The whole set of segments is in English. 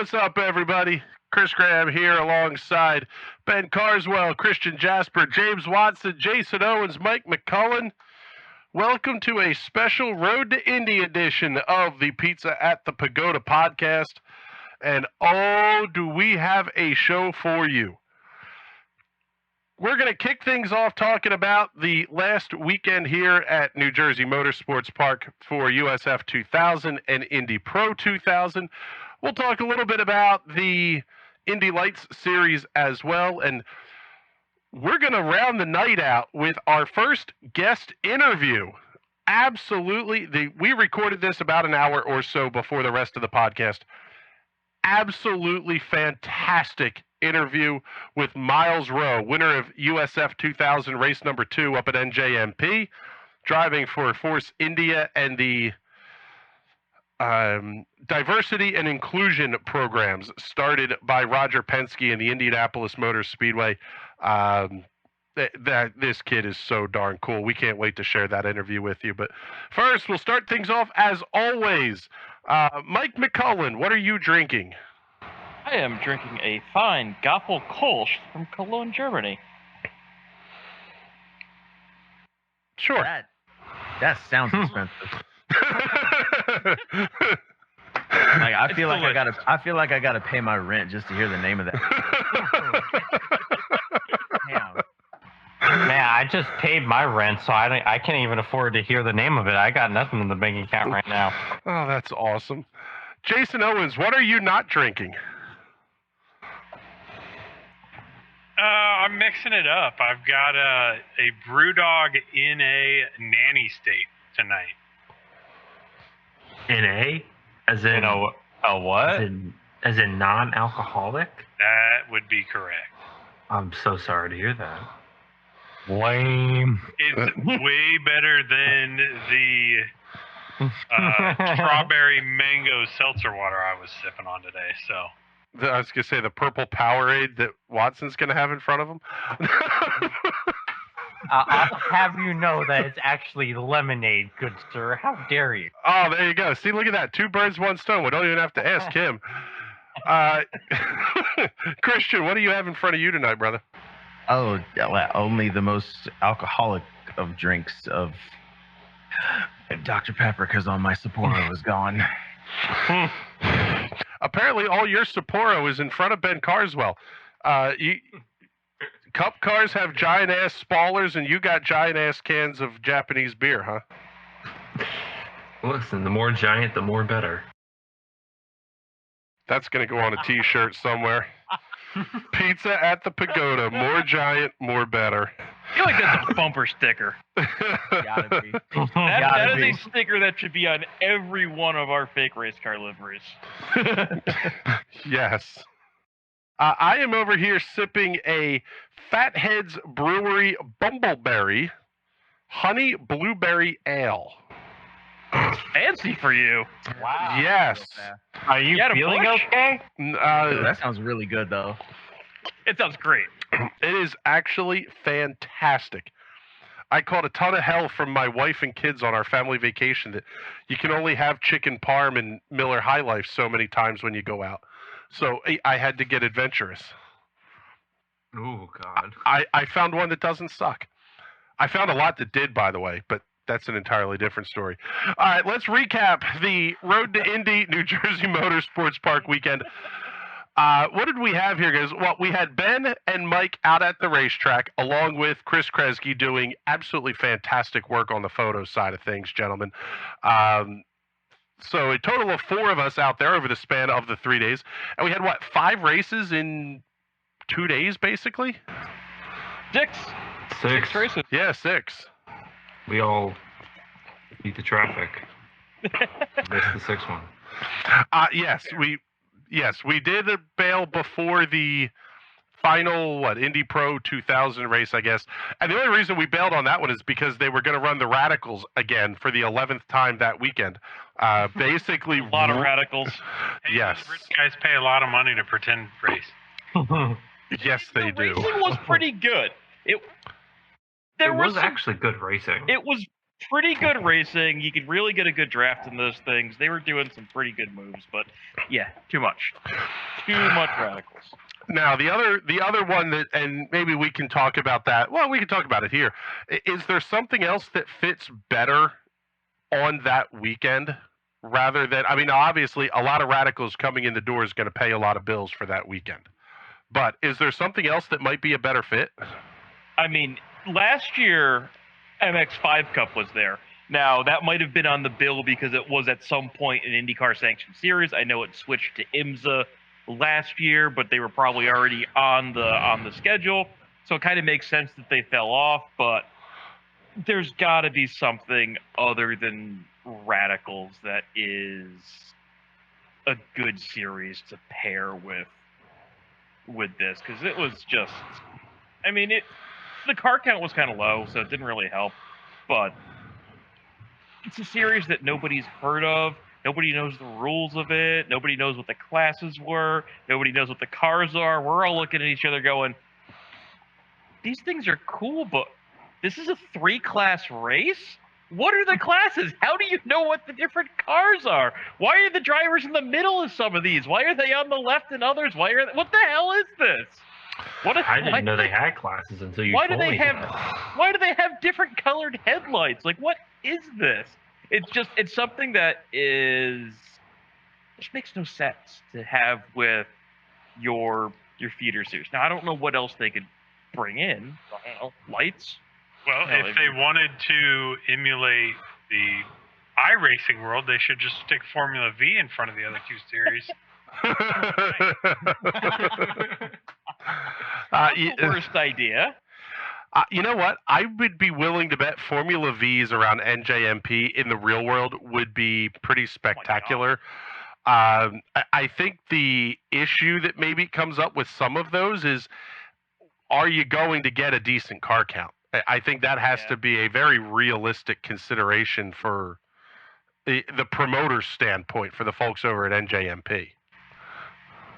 what's up, everybody? Chris Graham here alongside Ben Carswell, Christian Jasper, James Watson, Jason Owens, Mike McCullen. Welcome to a special Road to Indy edition of the Pizza at the Pagoda podcast. And oh, do we have a show for you. We're going to kick things off talking about the last weekend here at New Jersey Motorsports Park for USF 2000 and Indy Pro 2000. We'll talk a little bit about the Indy Lights series as well, and we're going to round the night out with our first guest interview. Absolutely. We recorded this about an hour or so before the rest of the podcast. Absolutely fantastic interview with Myles Rowe, winner of USF 2000 race number 2 up at NJMP, driving for Force India and the diversity and inclusion programs started by Roger Penske and the Indianapolis Motor Speedway. This kid is so darn cool. We can't wait to share that interview with you. But first, we'll start things off as always. Mike McCullen, what are you drinking? I am drinking a fine Gaffel Kolsch from Cologne, Germany. Sure. That sounds expensive. I feel like I gotta pay my rent just to hear the name of that. Damn. Man, I just paid my rent, so I can't even afford to hear the name of it. I got nothing in the bank account right now. Oh, that's awesome. Jason Owens, what are you not drinking? I'm mixing it up. I've got a Brewdog in a nanny state tonight. NA? As in a what? As in non-alcoholic? That would be correct. I'm so sorry to hear that. Lame. It's way better than the strawberry mango seltzer water I was sipping on today. So I was going to say the purple Powerade that Watson's going to have in front of him. I'll have you know that it's actually lemonade, good sir. How dare you? Oh, there you go. See, look at that. 2 birds, 1 stone. We don't even have to ask him. Christian, what do you have in front of you tonight, brother? Oh, only the most alcoholic of drinks of Dr. Pepper, because all my Sapporo was gone. Apparently, all your Sapporo is in front of Ben Carswell. Cup cars have giant-ass spoilers, and you got giant-ass cans of Japanese beer, huh? Listen, the more giant, the more better. That's going to go on a T-shirt somewhere. Pizza at the Pagoda. More giant, more better. I feel like that's a bumper sticker. Gotta be. That is a sticker that should be on every one of our fake race car liveries. Yes. I am over here sipping a Fatheads Brewery Bumbleberry Honey Blueberry Ale. Fancy for you. Wow. Yes. Are you feeling okay? That sounds really good, though. It sounds great. It is actually fantastic. I caught a ton of hell from my wife and kids on our family vacation that you can only have chicken parm and Miller High Life so many times when you go out. So I had to get adventurous. Oh, God. I found one that doesn't suck. I found a lot that did, by the way, but that's an entirely different story. All right, let's recap the Road to Indy New Jersey Motorsports Park weekend. What did we have here, guys? Well, we had Ben and Mike out at the racetrack, along with Chris Kresge doing absolutely fantastic work on the photo side of things, gentlemen. So a total of 4 of us out there over the span of the 3 days. And we had, 5 races in 2 days, basically? 6 races. Yeah, 6. We all beat the traffic. That's the 6th one. Yes, we did bail before the final, Indy Pro 2000 race, I guess. And the only reason we bailed on that one is because they were going to run the Radicals again for the 11th time that weekend. Basically, a lot of Radicals. Hey, yes. those rich guys pay a lot of money to pretend race. Yes, they do. The racing was pretty good. There was actually good racing. It was pretty good racing. You could really get a good draft in those things. They were doing some pretty good moves, but yeah, too much radicals. Now the other one that, and maybe we can talk about that. Well, we can talk about it here. Is there something else that fits better on that weekend rather than? I mean, obviously, a lot of radicals coming in the door is going to pay a lot of bills for that weekend. But is there something else that might be a better fit? I mean, last year, MX5 Cup was there. Now, that might have been on the bill because it was at some point an IndyCar sanctioned series. I know it switched to IMSA last year, but they were probably already on the schedule. So it kind of makes sense that they fell off, but there's got to be something other than radicals that is a good series to pair with this, because it was just, I mean, the car count was kind of low, so it didn't really help, but it's a series that nobody's heard of. Nobody knows the rules of it. Nobody knows what the classes were. Nobody knows what the cars are. We're all looking at each other going, these things are cool, but this is a 3-class race? What are the classes? How do you know what the different cars are? Why are the drivers in the middle of some of these? Why are they on the left and others? What the hell is this? I didn't know they had classes until you told me that. Why do they have different colored headlights? Like, what is this? It's something that just makes no sense to have with your feeder series. Now, I don't know what else they could bring in. I don't know, lights? Well, if they wanted to emulate the iRacing world, they should just stick Formula V in front of the other two series. Worst idea. You know what? I would be willing to bet Formula V's around NJMP in the real world would be pretty spectacular. I think the issue that maybe comes up with some of those is, are you going to get a decent car count? I think that has to be a very realistic consideration for the promoter's standpoint for the folks over at NJMP.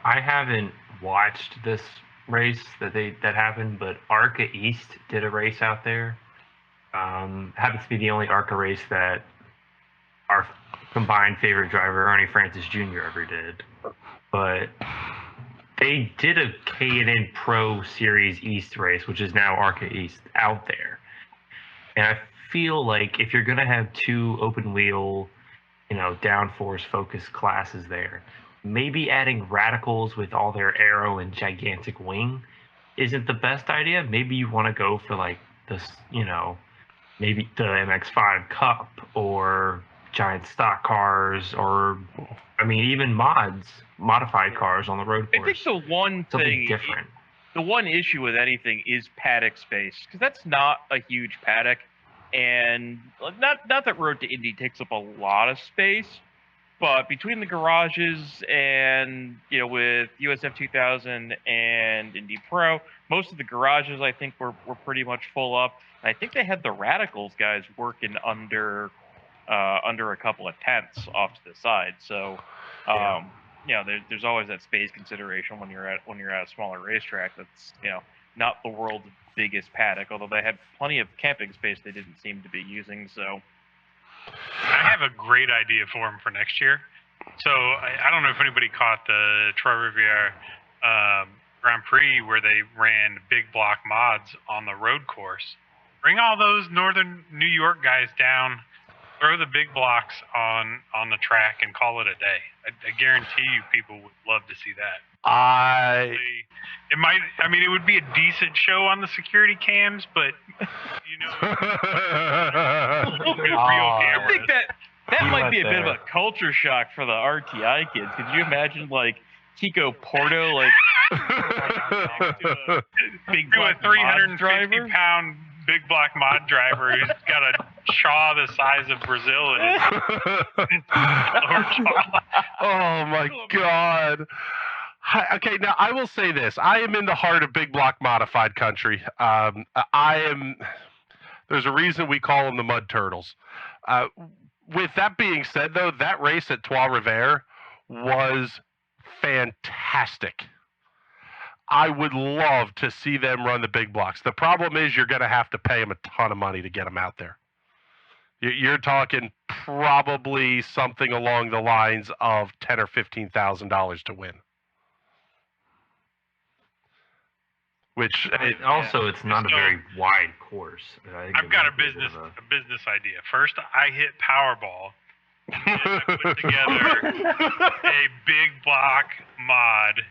I haven't watched this race that happened, but ARCA East did a race out there. Happens to be the only ARCA race that our combined favorite driver, Ernie Francis Jr., ever did. But they did a K&N Pro Series East race, which is now ARCA East, out there. And I feel like if you're going to have two open wheel, downforce focused classes there, maybe adding radicals with all their aero and gigantic wing isn't the best idea. Maybe you want to go for like this, maybe the MX5 Cup or giant stock cars, or even modified cars on the road course. I think the one thing different. The one issue with anything is paddock space, because that's not a huge paddock, and not that Road to Indy takes up a lot of space, but between the garages and with USF 2000 and Indy Pro, most of the garages I think were pretty much full up. And I think they had the radicals guys working under a couple of tents off to the side. So, there's always that space consideration when you're at a smaller racetrack that's not the world's biggest paddock. Although they had plenty of camping space, they didn't seem to be using. So, I have a great idea for them for next year. So I don't know if anybody caught the Trois Rivières Grand Prix where they ran big block mods on the road course. Bring all those northern New York guys down. Throw the big blocks on the track and call it a day. I guarantee you people would love to see that. It would be a decent show on the security cams, but real cameras. I think that might be a bit of a culture shock for the RTI kids. Could you imagine Kiko Porto big black 350-pound big block mod driver who's got a jaw the size of Brazil in his lower jaw. Oh my God. Okay, now I will say this. I am in the heart of big block modified country. There's a reason we call them the Mud Turtles. With that being said, though, that race at Trois Rivières was fantastic. I would love to see them run the big blocks. The problem is you're going to have to pay them a ton of money to get them out there. You're talking probably something along the lines of $10,000 or $15,000 to win. Which Also, it's not a very wide course. I've got a business idea. First, I hit Powerball. And I put together a big block mod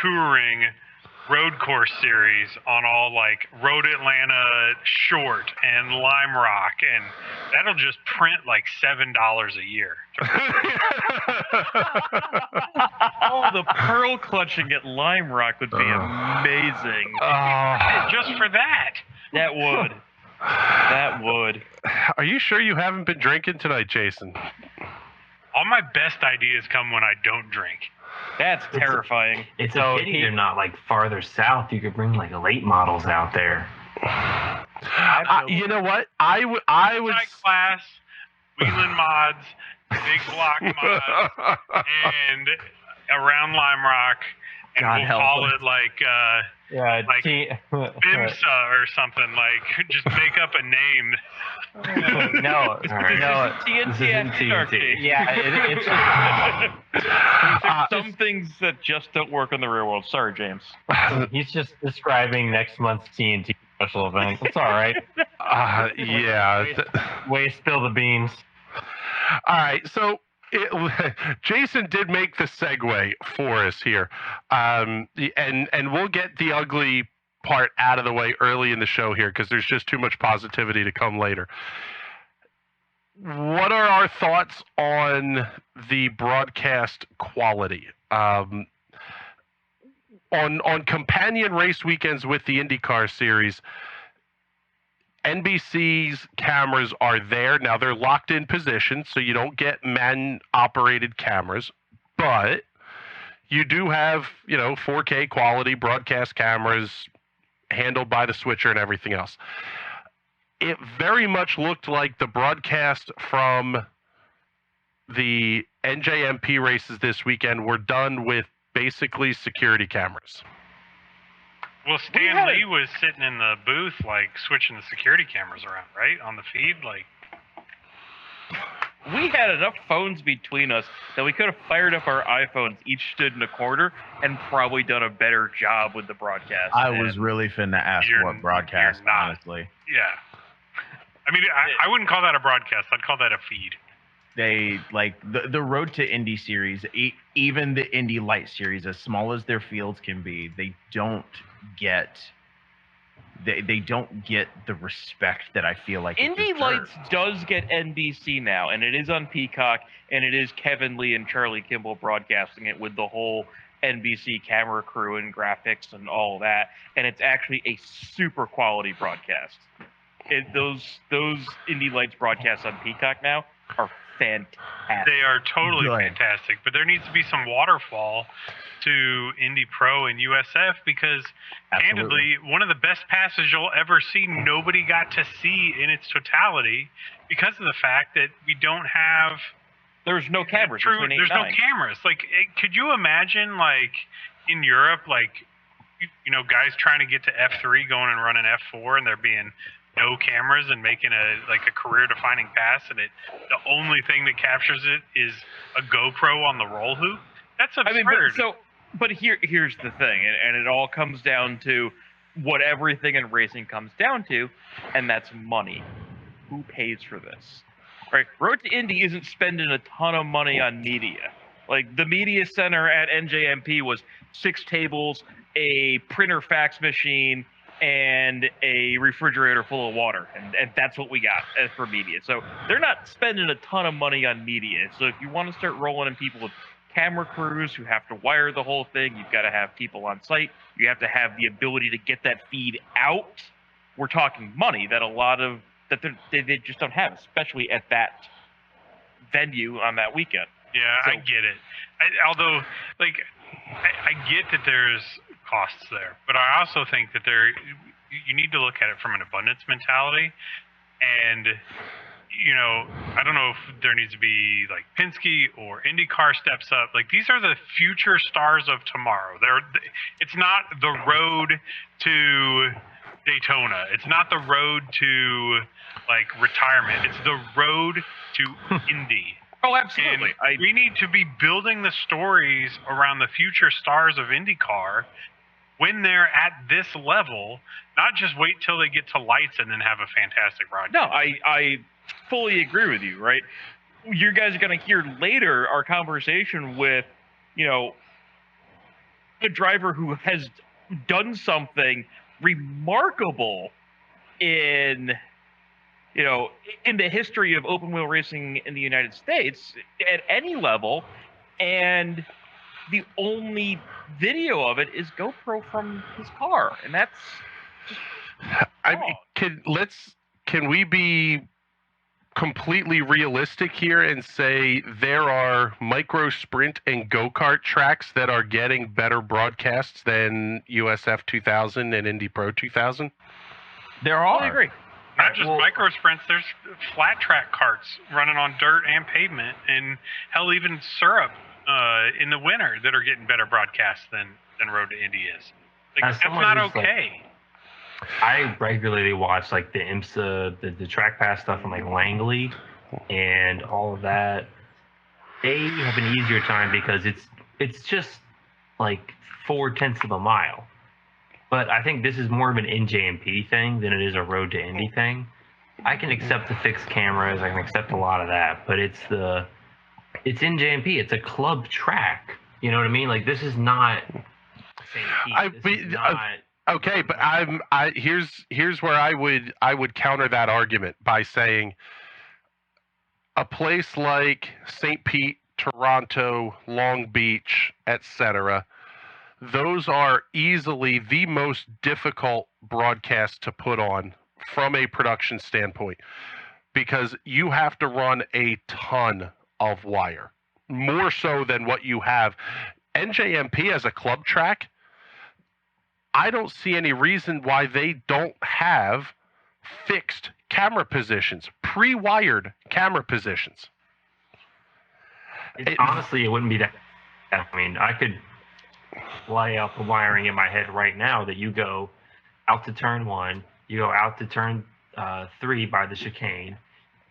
touring road course series on all like Road Atlanta Short and Lime Rock, and that'll just print like $7 a year. Oh, the pearl clutching at Lime Rock would be amazing. Just for that. That would. That would. Are you sure you haven't been drinking tonight, Jason? All my best ideas come when I don't drink. That's terrifying. It's a pity they're not like farther south. You could bring like late models out there. You know what? I was class, Wheeling mods, big block mods, and around Lime Rock, and God we'll call help it like like BIMSA or something. Like just make up a name. No, TNT Anarchy. Yeah, it's some things that just don't work in the real world. Sorry, James. he's just describing next month's TNT special event. It's all right. Yeah. Way spill the beans. All right, so Jason did make the segue for us here, and we'll get the ugly part out of the way early in the show here because there's just too much positivity to come later. What are our thoughts on the broadcast quality? On companion race weekends with the IndyCar series, NBC's cameras are there. Now they're locked in position, so you don't get man-operated cameras, but you do have, 4K quality broadcast cameras handled by the switcher and everything else. It very much looked like the broadcast from the NJMP races this weekend were done with basically security cameras. Well, Stan Lee was sitting in the booth, like, switching the security cameras around, right? On the feed, like... We had enough phones between us that we could have fired up our iPhones, each stood in a corner, and probably done a better job with the broadcast. I was really finna ask what broadcast, honestly. Yeah. I mean, I wouldn't call that a broadcast. I'd call that a feed. They, like, the Road to Indy series, even the Indy Light series, as small as their fields can be, they don't get the respect that I feel like Indy Lights does get NBC now, and it is on Peacock, and it is Kevin Lee and Charlie Kimball broadcasting it with the whole NBC camera crew and graphics and all that, and it's actually a super quality broadcast. Those Indy Lights broadcasts on Peacock now are fantastic. They are totally fantastic, but there needs to be some waterfall to Indy Pro and USF because, candidly, one of the best passes you'll ever see, nobody got to see in its totality because of the fact that we don't have... There's no cameras. There's no cameras. Like, could you imagine, like, in Europe, like, guys trying to get to F3 going and running F4 and there being no cameras and making a career-defining pass, and the only thing that captures it is a GoPro on the roll hoop? That's absurd. But here's the thing, and it all comes down to what everything in racing comes down to, and that's money. Who pays for this? Right? Road to Indy isn't spending a ton of money on media. Like, the media center at NJMP was 6 tables, a printer fax machine, and a refrigerator full of water, and that's what we got for media. So they're not spending a ton of money on media. So if you want to start rolling in people with camera crews who have to wire the whole thing, you've got to have people on site, you have to have the ability to get that feed out. We're talking money that they just don't have, especially at that venue on that weekend. Yeah, so, I get it. Although, like, I get that there's costs there, but I also think that you need to look at it from an abundance mentality, and I don't know if there needs to be like Penske or IndyCar steps up. Like, these are the future stars of tomorrow. It's not the road to Daytona. It's not the road to like retirement. It's the road to Indy. Oh, absolutely. And we need to be building the stories around the future stars of IndyCar when they're at this level, not just wait till they get to lights and then have a fantastic broadcast. No, I fully agree with you, right? You guys are going to hear later our conversation with, a driver who has done something remarkable in the history of open wheel racing in the United States at any level, and the only video of it is GoPro from his car, and that's just can we be completely realistic here and say there are micro sprint and go-kart tracks that are getting better broadcasts than USF 2000 and Indy Pro 2000? There are. I agree. Not just micro sprints, there's flat track karts running on dirt and pavement, and hell, even syrup in the winter that are getting better broadcasts than Road to Indy is. That's not okay. I regularly watch like the IMSA, the track pass stuff from like Langley and all of that. They have an easier time because it's just like 0.4 of a mile. But I think this is more of an NJMP thing than it is a Road to Indy thing. I can accept the fixed cameras, I can accept a lot of that, but it's NJMP. It's a club track. You know what I mean? Like this is not. Okay, but here's where I would counter that argument by saying a place like St. Pete, Toronto, Long Beach, etc. Those are easily the most difficult broadcasts to put on from a production standpoint because you have to run a ton of wire, more so than what you have. NJMP as a club track, I don't see any reason why they don't have fixed camera positions, pre-wired camera positions. Honestly, it wouldn't be that. I mean, I could lay out the wiring in my head right now that you go out to turn 1, you go out to turn 3 by the chicane,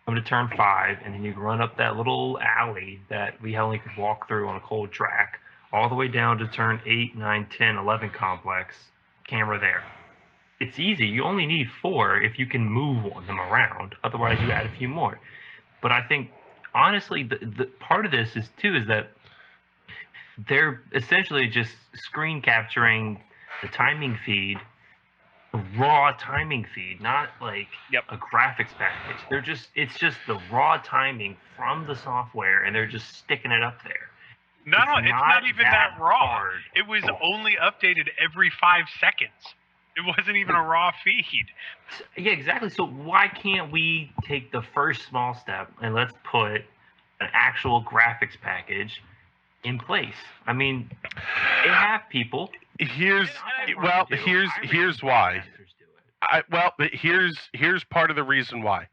come to turn 5, and then you run up that little alley that we only could walk through on a cold track, all the way down to turn 8, 9, 10, 11 complex, camera there. It's easy. You only need 4 if you can move them around. Otherwise, you add a few more. But I think, honestly, the part of this is that they're essentially just screen capturing the timing feed, the raw timing feed, not like a graphics package. It's just the raw timing from the software, and they're just sticking it up there. It's not even that raw. Hard. It was only updated every 5 seconds. It wasn't even a raw feed. Yeah, exactly. So why can't we take the first small step and let's put an actual graphics package in place? I mean, they have people. Here's why. Here's part of the reason why.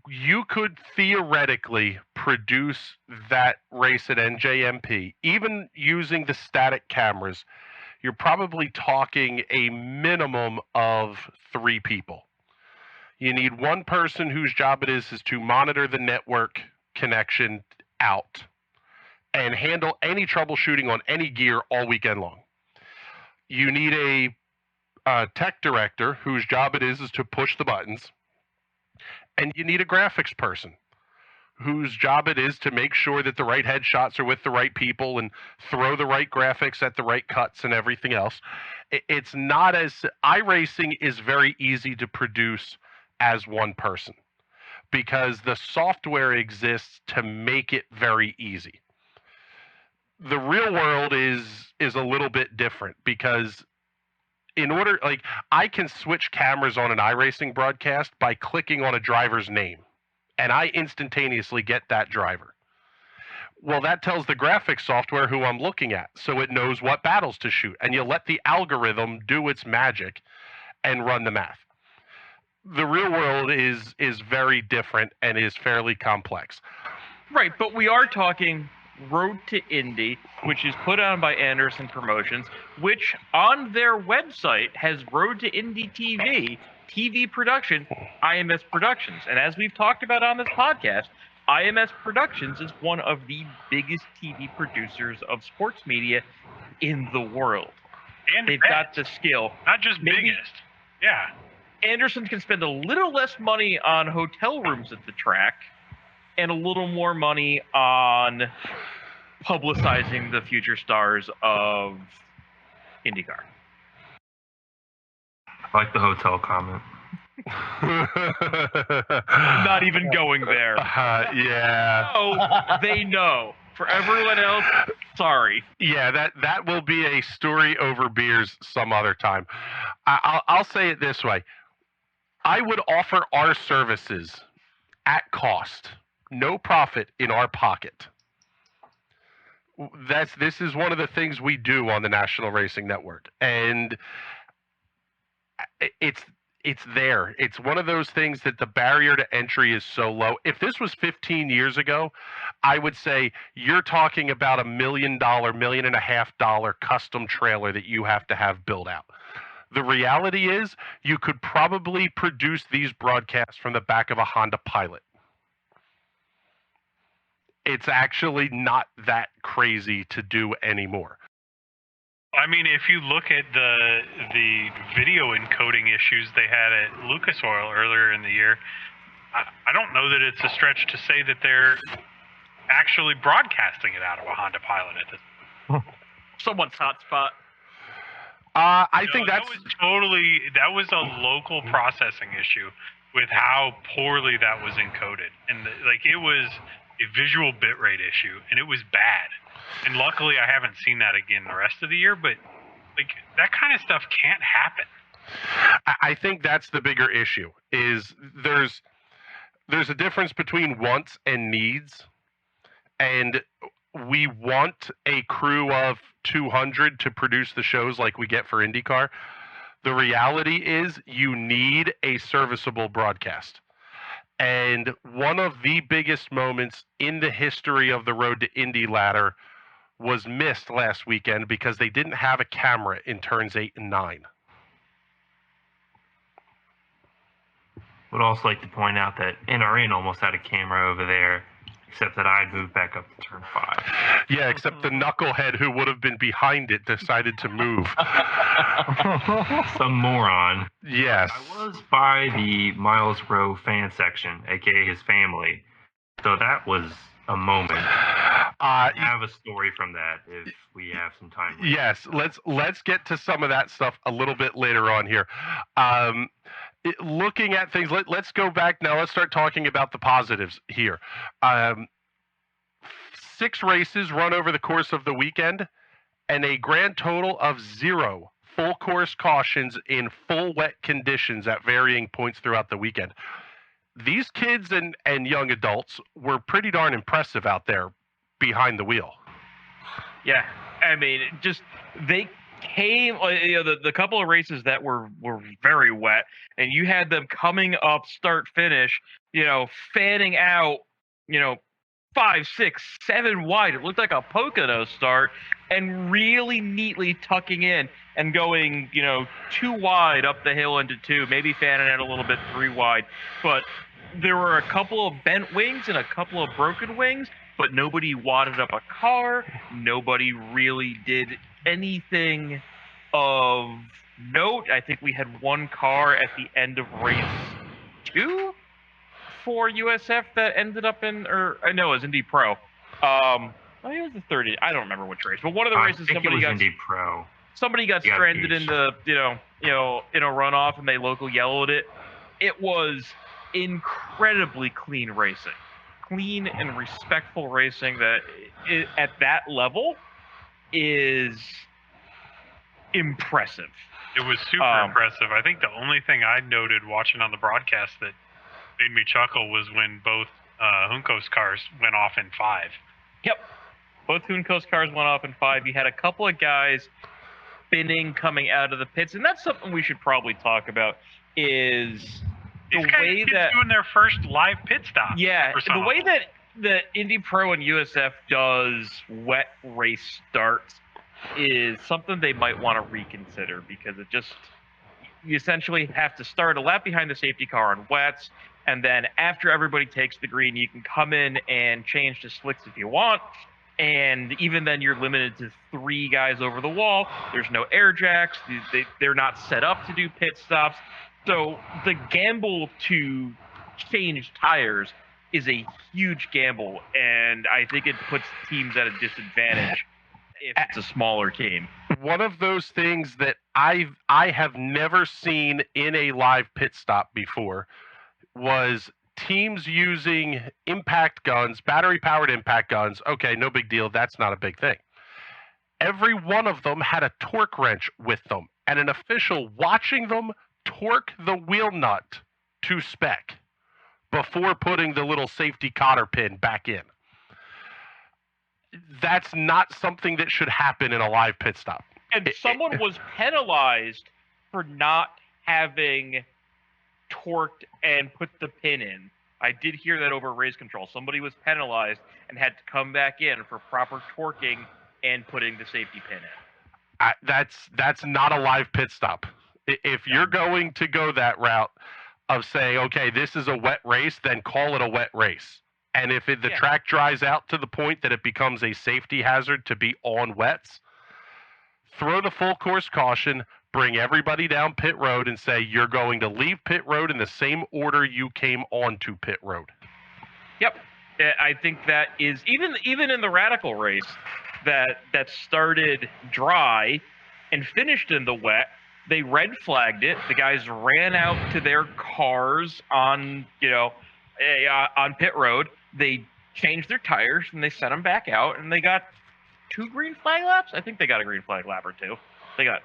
You could theoretically produce that race at NJMP, even using the static cameras. You're probably talking a minimum of 3 people. You need one person whose job it is to monitor the network connection out and handle any troubleshooting on any gear all weekend long. You need a tech director whose job it is to push the buttons. And you need a graphics person whose job it is to make sure that the right headshots are with the right people and throw the right graphics at the right cuts and everything else. It's not as iRacing is very easy to produce as one person because the software exists to make it very easy. The real world is a little bit different because I can switch cameras on an iRacing broadcast by clicking on a driver's name, and I instantaneously get that driver. Well, that tells the graphics software who I'm looking at, so it knows what battles to shoot, and you let the algorithm do its magic and run the math. The real world is very different and is fairly complex. Right, but we are talking Road to Indy, which is put on by Anderson Promotions, which on their website has Road to Indy TV production, IMS Productions. And as we've talked about on this podcast, IMS Productions is one of the biggest TV producers of sports media in the world. And They've got the skill. Not just Maybe biggest. Yeah. Anderson can spend a little less money on hotel rooms at the track and a little more money on publicizing the future stars of IndyCar. I like the hotel comment. Not even going there. Yeah. Oh, they know. For everyone else, sorry. Yeah, that will be a story over beers some other time. I'll say it this way. I would offer our services at cost, no profit in our pocket. This is one of the things we do on the National Racing Network, and it's there. It's one of those things that the barrier to entry is so low. If this was 15 years ago, I would say you're talking about $1 million, $1.5 million custom trailer that you have to have built out. The reality is you could probably produce these broadcasts from the back of a Honda Pilot. It's actually not that crazy to do anymore. I mean, if you look at the video encoding issues they had at Lucas Oil earlier in the year, I don't know that it's a stretch to say that they're actually broadcasting it out of a Honda Pilot at this. Someone's hotspot. I think that was a local processing issue with how poorly that was encoded, and it was a visual bitrate issue, and it was bad. And luckily, I haven't seen that again the rest of the year. But that kind of stuff can't happen. I think that's the bigger issue. Is there's a difference between wants and needs, and we want a crew of 200 to produce the shows like we get for IndyCar. The reality is you need a serviceable broadcast. And one of the biggest moments in the history of the Road to Indy ladder was missed last weekend because they didn't have a camera in turns 8 and 9. Would also like to point out that NRN almost had a camera over there, except that I'd moved back up to turn 5. Yeah, except the knucklehead who would have been behind it decided to move. Some moron. Yes. I was by the Myles Rowe fan section, aka his family. So that was a moment. I have a story from that if we have some time. Yes, let's get to some of that stuff a little bit later on here. Looking at things, let's go back now. Let's start talking about the positives here. 6 races run over the course of the weekend, and a grand total of 0 full course cautions in full wet conditions at varying points throughout the weekend. These kids and young adults were pretty darn impressive out there behind the wheel. Yeah, I mean, just they came, the couple of races that were very wet, and you had them coming up start finish, fanning out, 5, 6, 7 wide. It looked like a Pocono start, and really neatly tucking in and going, 2 wide up the hill into 2, maybe fanning out a little bit 3 wide. But there were a couple of bent wings and a couple of broken wings, but nobody wadded up a car. Nobody really did anything of note. I think we had 1 car at the end of race 2 for USF that ended up in, or I know it was Indy Pro. It was the 30. I don't remember which race, but one of the races somebody got Indy Pro. Somebody got stranded in the in a runoff, and they local yellowed it. It was incredibly clean racing, clean and respectful racing that at that level is impressive. It was super impressive. I think the only thing I noted watching on the broadcast that made me chuckle was when both Junco's cars went off in 5. Yep. Both Junco's cars went off in 5. You had a couple of guys spinning coming out of the pits, and that's something we should probably talk about, is These the guys way keep that doing their first live pit stop. Yeah, the way that the Indy Pro and USF does wet race starts is something they might want to reconsider, because you essentially have to start a lap behind the safety car on wets, and then after everybody takes the green, you can come in and change to slicks if you want. And even then, you're limited to 3 guys over the wall. There's no air jacks. They're not set up to do pit stops. So the gamble to change tires is a huge gamble, and I think it puts teams at a disadvantage if it's a smaller team. One of those things that I have never seen in a live pit stop before was teams using impact guns, battery-powered impact guns. Okay, no big deal. That's not a big thing. Every one of them had a torque wrench with them, and an official watching them torque the wheel nut to spec before putting the little safety cotter pin back in. That's not something that should happen in a live pit stop. And someone was penalized for not having torqued and put the pin in. I did hear that over race control. Somebody was penalized and had to come back in for proper torquing and putting the safety pin in. That's not a live pit stop. If you're going to go that route of saying, okay, this is a wet race, then call it a wet race. And if the track dries out to the point that it becomes a safety hazard to be on wets, throw the full course caution, bring everybody down pit road and say, you're going to leave pit road in the same order you came onto pit road. Yep. I think that is, even in the Radical race that started dry and finished in the wet, they red flagged it. The guys ran out to their cars on pit road. They changed their tires and they sent them back out, and they got 2 green flag laps. I think they got a green flag lap or 2. They got,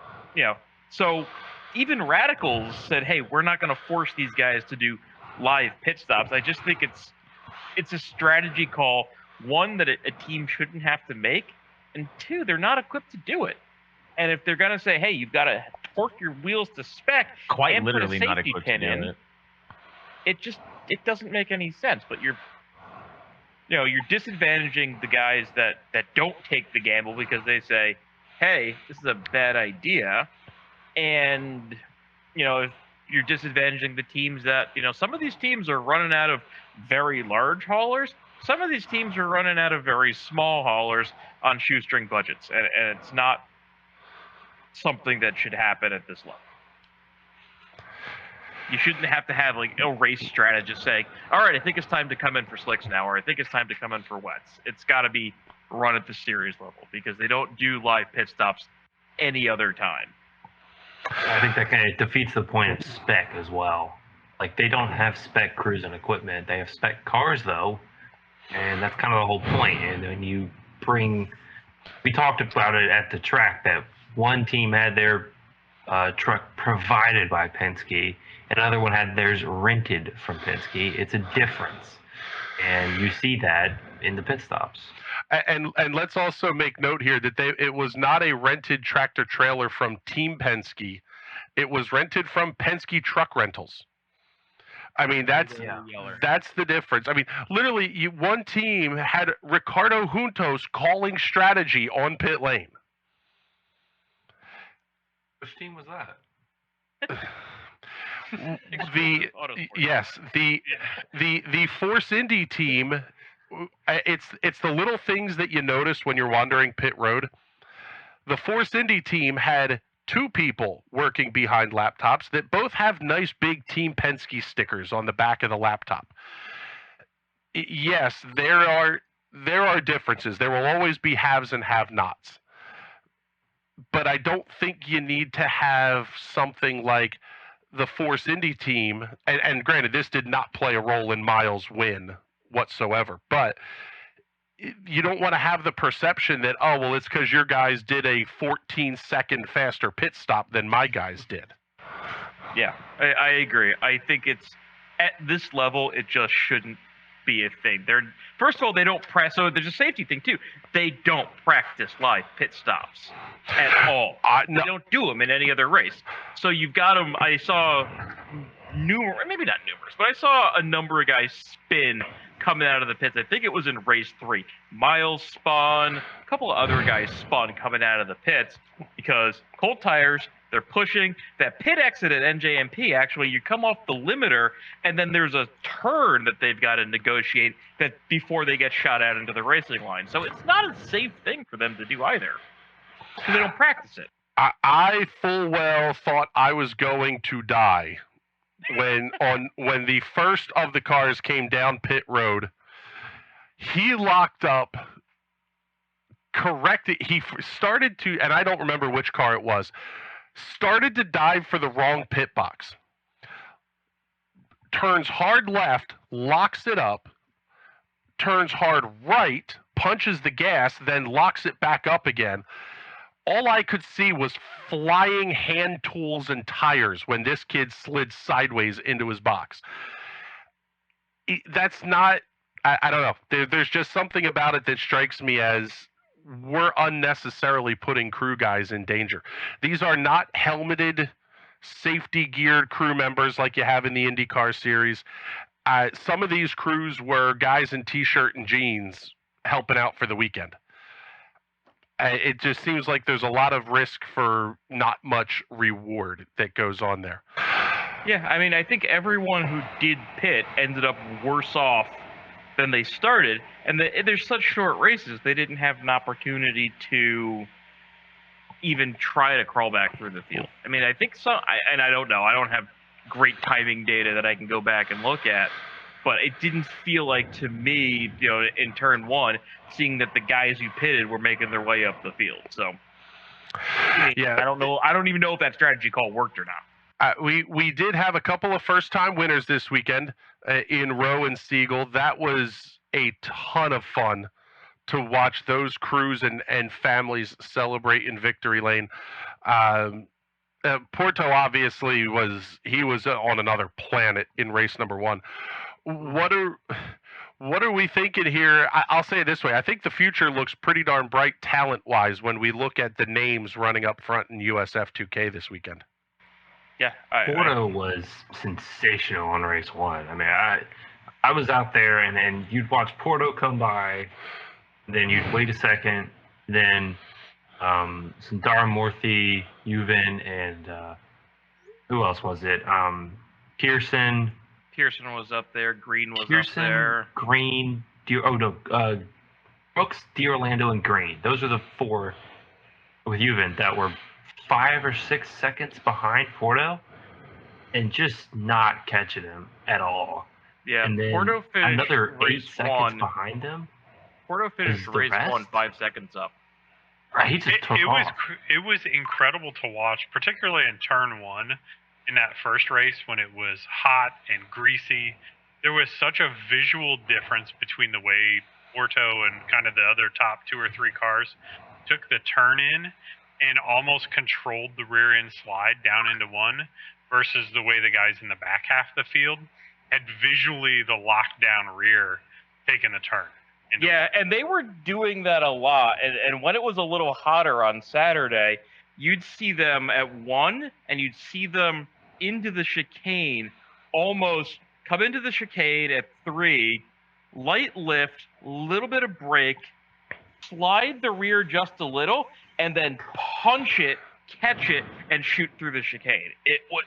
so even Radicals said, hey, we're not going to force these guys to do live pit stops. I just think it's a strategy call, one, that a team shouldn't have to make, and 2, they're not equipped to do it. And if they're going to say, hey, you've got to torque your wheels to spec Quite and literally put a not safety equipped pin to do in, it. it doesn't make any sense. But you're disadvantaging the guys that don't take the gamble because they say, hey, this is a bad idea. And, if you're disadvantaging the teams that, some of these teams are running out of very large haulers. Some of these teams are running out of very small haulers on shoestring budgets. And it's not something that should happen at this level. You shouldn't have to have like a race strategist saying, all right, I think it's time to come in for slicks now, or I think it's time to come in for wets. It's got to be run at the series level because they don't do live pit stops any other time. I think that kind of defeats the point of spec as well. Like, they don't have spec crews and equipment. They have spec cars, though, and that's kind of the whole point. And when we talked about it at the track that one team had their truck provided by Penske, another one had theirs rented from Penske. It's a difference, and you see that in the pit stops. And let's also make note here that it was not a rented tractor trailer from Team Penske. It was rented from Penske Truck Rentals. I mean, that's the difference. I mean, literally, one team had Ricardo Juntos calling strategy on pit lane. Which team was that? the Force Indy team. It's the little things that you notice when you're wandering pit road. The Force Indy team had 2 people working behind laptops that both have nice big Team Penske stickers on the back of the laptop. Yes, there are differences. There will always be haves and have-nots. But I don't think you need to have something like the Force Indy team, and granted, this did not play a role in Myles' win whatsoever, but you don't want to have the perception that, oh, well, it's because your guys did a 14-second faster pit stop than my guys did. Yeah, I agree. I think it's, at this level, it just shouldn't be a thing. First of all, they don't practice. So there's a safety thing too. They don't practice live pit stops at all. No. They don't do them in any other race. So you've got them. I saw maybe not numerous, but I saw a number of guys spin coming out of the pits. I think it was in race 3. Miles spun, a couple of other guys spun coming out of the pits because cold tires, they're pushing. That pit exit at NJMP, actually, you come off the limiter, and then there's a turn that they've got to negotiate that before they get shot out into the racing line. So it's not a safe thing for them to do either because they don't practice it. I full well thought I was going to die when the first of the cars came down pit road. He locked up, corrected. He started to, and I don't remember which car it was, started to dive for the wrong pit box. Turns hard left, locks it up, turns hard right, punches the gas, then locks it back up again. All I could see was flying hand tools and tires when this kid slid sideways into his box. That's not, I don't know. There's just something about it that strikes me as we're unnecessarily putting crew guys in danger. These are not helmeted, safety geared crew members like you have in the IndyCar series. Some of these crews were guys in t-shirt and jeans helping out for the weekend. It just seems like there's a lot of risk for not much reward that goes on there. Yeah, I mean, I think everyone who did pit ended up worse off than they started. And there's such short races, they didn't have an opportunity to even try to crawl back through the field. I mean, I think and I don't know. I don't have great timing data that I can go back and look at. But it didn't feel like to me, in turn 1, seeing that the guys who pitted were making their way up the field. So, yeah, I don't know. I don't even know if that strategy call worked or not. We did have a couple of first-time winners this weekend in Rowe and Siegel. That was a ton of fun to watch those crews and families celebrate in victory lane. Porto obviously was on another planet in race number 1. What are we thinking here? I'll say it this way. I think the future looks pretty darn bright talent-wise when we look at the names running up front in USF 2K this weekend. Yeah. Porto was sensational on race 1. I mean, I was out there, and you'd watch Porto come by, then you'd wait a second, then Sundar Murthy, Yuvan, and who else was it? Pearson was up there. Green was up there. Green, Brooks, D'Orlando, and Green. Those are the 4 with Yuvan that were 5 or 6 seconds behind Porto and just not catching him at all. Yeah, and then Porto finished another 8 race seconds 1 behind him. Porto finished race 1 5 seconds up. Right, he just took off. It was incredible to watch, particularly in turn 1. In that first race when it was hot and greasy, there was such a visual difference between the way Porto and kind of the other top 2 or 3 cars took the turn in and almost controlled the rear end slide down into 1 versus the way the guys in the back half of the field had visually the lockdown rear taking the turn. Yeah, and they were doing that a lot. And when it was a little hotter on Saturday, you'd see them at 1 and you'd see them into the chicane, almost come into the chicane at 3, light lift, little bit of brake, slide the rear just a little, and then punch it, catch it, and shoot through the chicane.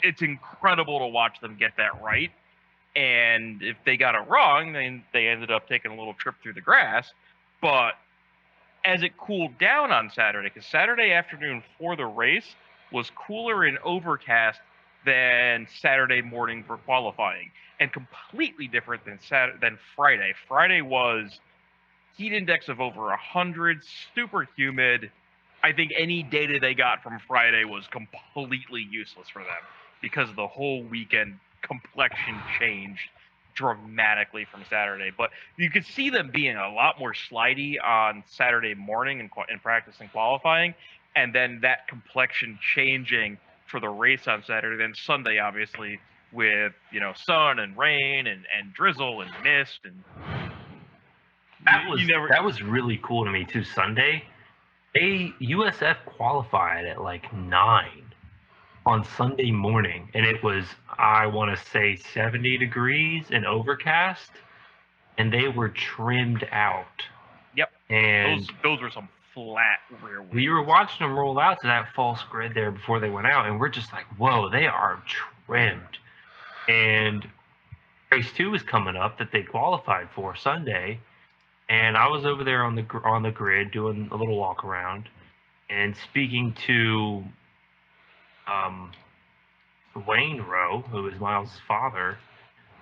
It's incredible to watch them get that right. And if they got it wrong, then they ended up taking a little trip through the grass. But as it cooled down on Saturday, because Saturday afternoon for the race was cooler and overcast than Saturday morning for qualifying, and completely different than Friday. Friday was heat index of over 100, super humid. I think any data they got from Friday was completely useless for them because the whole weekend complexion changed dramatically from Saturday. But you could see them being a lot more slidey on Saturday morning in practice and qualifying, and then that complexion changing for the race on Saturday, then Sunday, obviously, with sun and rain and drizzle and mist, and that was really cool to me too. Sunday, USF qualified at like 9 on Sunday morning, and it was, I want to say, 70 degrees and overcast. and they were trimmed out. Yep. And Those were some flat rear wheels. we were watching them roll out to that false grid there before they went out, and we're just like, whoa, they are trimmed. And race 2 is coming up that they qualified for Sunday, and I was over there on the grid doing a little walk around and speaking to Wayne Rowe, who is Myles' father,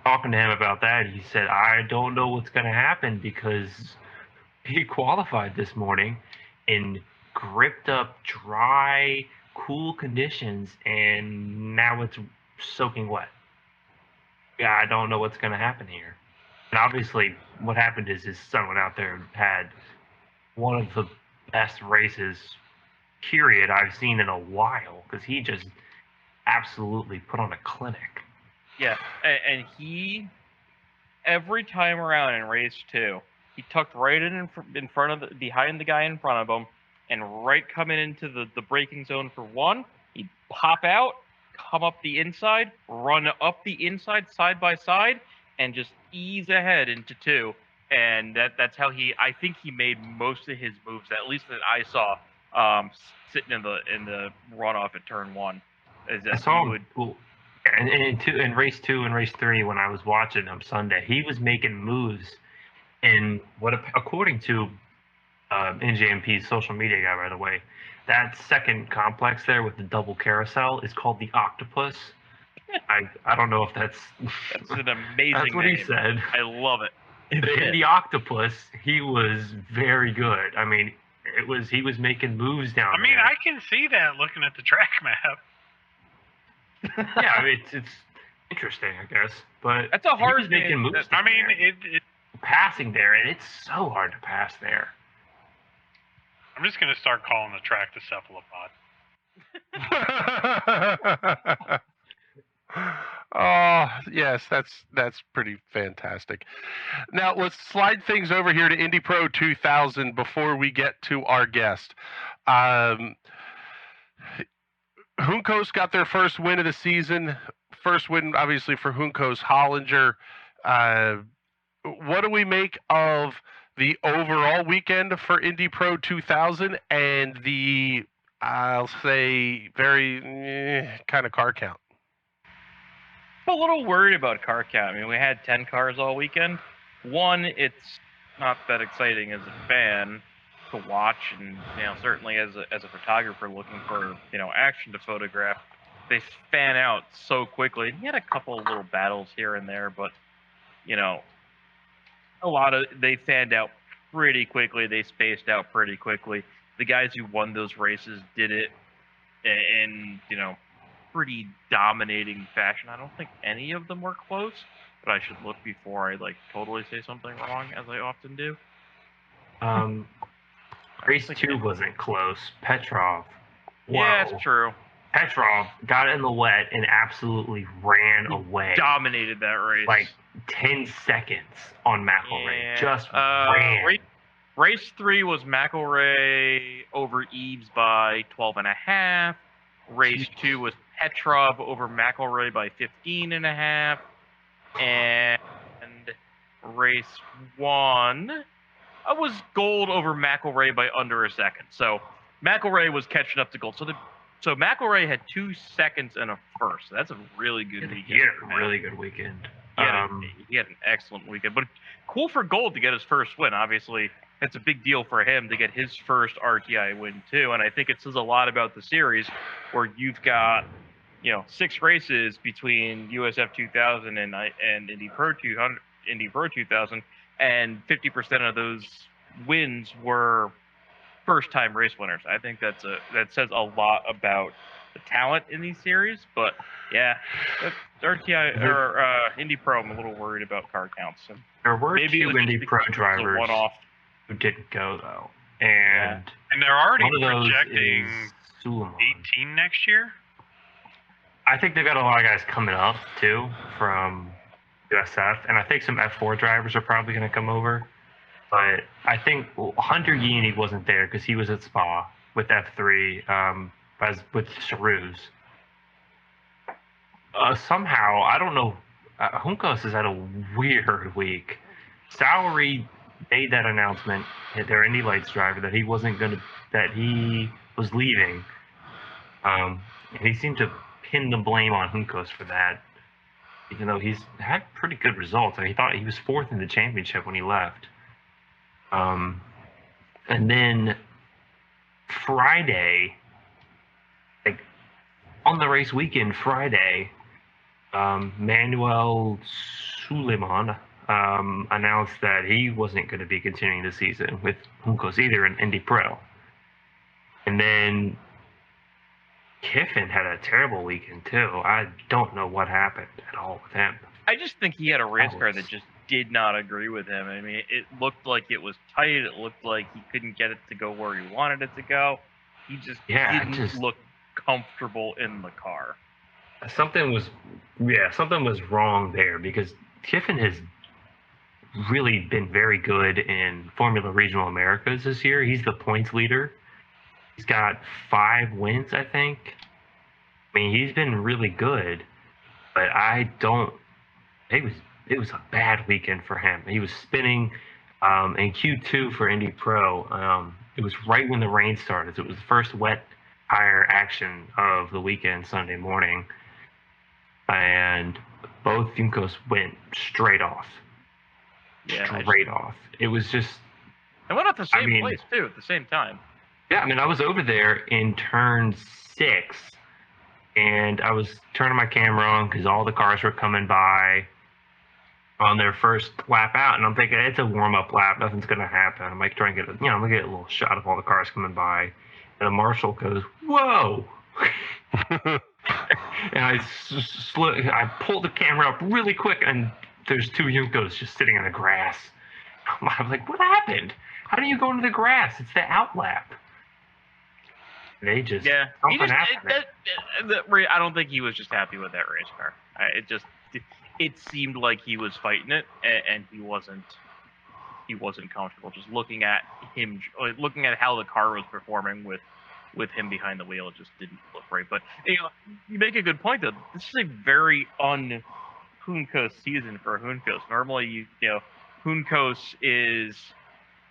talking to him about that. He said, I don't know what's going to happen because he qualified this morning in gripped up, dry, cool conditions, and now it's soaking wet. Yeah, I don't know what's going to happen here. And obviously, what happened is his son went out there and had one of the best races, period, I've seen in a while, because he just absolutely put on a clinic. Yeah, and he, every time around in race 2, he tucked right in front of behind the guy in front of him, and right coming into the braking zone for 1, he'd pop out, come up the inside, run up the inside side by side, and just ease ahead into 2. And that's how I think he made most of his moves, at least that I saw, sitting in the runoff at turn 1. I saw him. Well, in race 2 and race 3, when I was watching him Sunday, he was making moves. And according to NJMP's social media guy, by the way, that second complex there with the double carousel is called the Octopus. I don't know if that's an amazing that's what name. He said. I love it. In the Octopus, he was very good. I mean, he was making moves down there. I can see that looking at the track map. Yeah, I mean, it's interesting, I guess. But that's a hard making moves. It passing there, and it's so hard to pass there. I'm just gonna start calling the track the cephalopod. Oh, yes, that's pretty fantastic. Now let's slide things over here to Indy Pro 2000 before we get to our guest. Juncos got their first win of the season. First win, obviously, for Juncos Hollinger. What do we make of the overall weekend for Indy Pro 2000 and the, I'll say, very kind of car count? I'm a little worried about car count. I mean, we had 10 cars all weekend. One, it's not that exciting as a fan to watch, and certainly as a photographer looking for action to photograph, they fan out so quickly. And you had a couple of little battles here and there, but they fanned out pretty quickly. They spaced out pretty quickly. The guys who won those races did it in pretty dominating fashion. I don't think any of them were close, but I should look before I totally say something wrong, as I often do. Race 2 wasn't close. Petrov. Yeah, that's true. Petrov got in the wet and absolutely ran away. Dominated that race. 10 seconds on McElroy. Yeah. Just ran. Race 3 was McElroy over Eves by 12.5. Race 2 was Petrov over McElroy by 15.5. And race 1 was Gold over McElroy by under a second. So McElroy was catching up to Gold. So McElroy had 2 seconds and a first. So that's a really good weekend. He had a really good weekend. He had an excellent weekend. But cool for Gold to get his first win. Obviously, it's a big deal for him to get his first RTI win too. And I think it says a lot about the series where you've got 6 races between USF 2000 and Indy Pro 2000, and 50% of those wins were first-time race winners. I think that says a lot about the talent in these series. But yeah, RTI or Indy Pro, I'm a little worried about car counts. And there were maybe 2 Indy Pro drivers who didn't go though, and they're already one of those projecting is Suleiman. 18 next year. I think they've got a lot of guys coming up too from USF, and I think some F4 drivers are probably going to come over. But I think Hunter Yeany wasn't there because he was at Spa with F3 with Charouz. Somehow, I don't know, Juncos has had a weird week. Sowery made that announcement, their Indy Lights driver, that he was leaving. And he seemed to pin the blame on Juncos for that, even though he's had pretty good results. I mean, he thought he was 4th in the championship when he left. And then Friday, like on the race weekend, Friday, Manuel Suleiman announced that he wasn't going to be continuing the season with Juncos either in Indy Pro. And then Kiffin had a terrible weekend too. I don't know what happened at all with him. I just think he had a race car that just did not agree with him. I mean, it looked like it was tight. It looked like he couldn't get it to go where he wanted it to go. He just didn't look comfortable in the car. Something was wrong there, because Kiffin has really been very good in Formula Regional Americas this year. He's the points leader. He's got 5 wins, I think. I mean, he's been really good, but it was a bad weekend for him. He was spinning in Q2 for Indy Pro. It was right when the rain started. So it was the first wet tire action of the weekend, Sunday morning. And both Juncos went straight off. Yeah, straight off. It was just... I went off the same place, too, at the same time. Yeah, I mean, I was over there in turn 6, and I was turning my camera on because all the cars were coming by on their first lap out, and I'm thinking, it's a warm-up lap, nothing's going to happen. I'm like trying to get I'm going to get a little shot of all the cars coming by, and a marshal goes, "Whoa!" And I pulled the camera up really quick, and there's 2 Juncos just sitting in the grass. I'm like, what happened? How do you go into the grass? It's the out lap. They just I don't think he was just happy with that race car. It seemed like he was fighting it, and he wasn't comfortable. Just looking at how the car was performing with him behind the wheel, it just didn't look right. But you make a good point though. This is a very un-Juncos season for Juncos. Normally, Juncos is.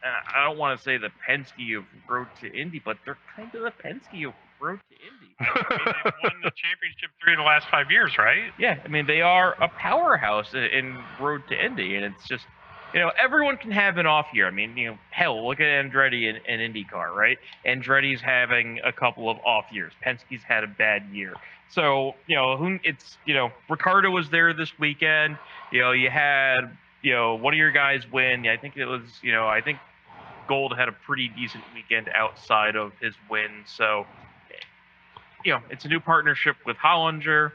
I don't want to say the Penske of Road to Indy, but they're kind of the Penske of Road to Indy. I mean, they've won the championship 3 of the last 5 years, right? Yeah, I mean, they are a powerhouse in Road to Indy, and it's just, everyone can have an off year. I mean, hell, look at Andretti in IndyCar, right? Andretti's having a couple of off years. Penske's had a bad year. So, it's, Ricardo was there this weekend. You had, one of your guys win. I think it was, I think Gold had a pretty decent weekend outside of his win. So, it's a new partnership with Hollinger.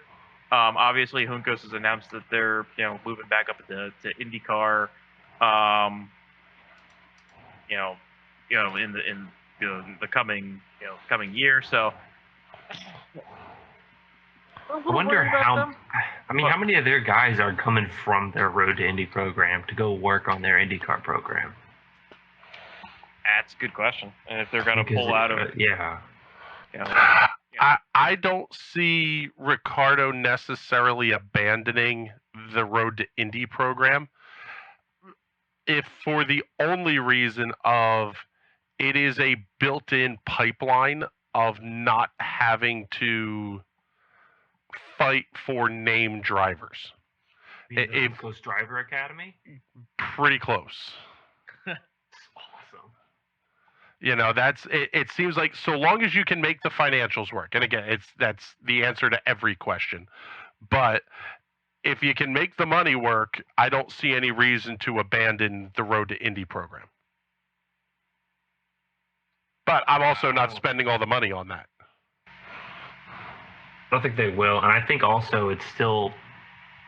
Obviously, Juncos has announced that they're, moving back up to IndyCar. In the coming year. So, I wonder how many of their guys are coming from their Road to Indy program to go work on their IndyCar program. That's a good question. And if they're going to pull out of it. Yeah. I don't see Ricardo necessarily abandoning the Road to Indy program, if for the only reason of it is a built-in pipeline of not having to fight for name drivers. The Close Driver Academy? Pretty close. Awesome. It seems like so long as you can make the financials work, and again, that's the answer to every question. But if you can make the money work, I don't see any reason to abandon the Road to Indy program. But I'm also not spending all the money on that. I don't think they will, and I think also it's still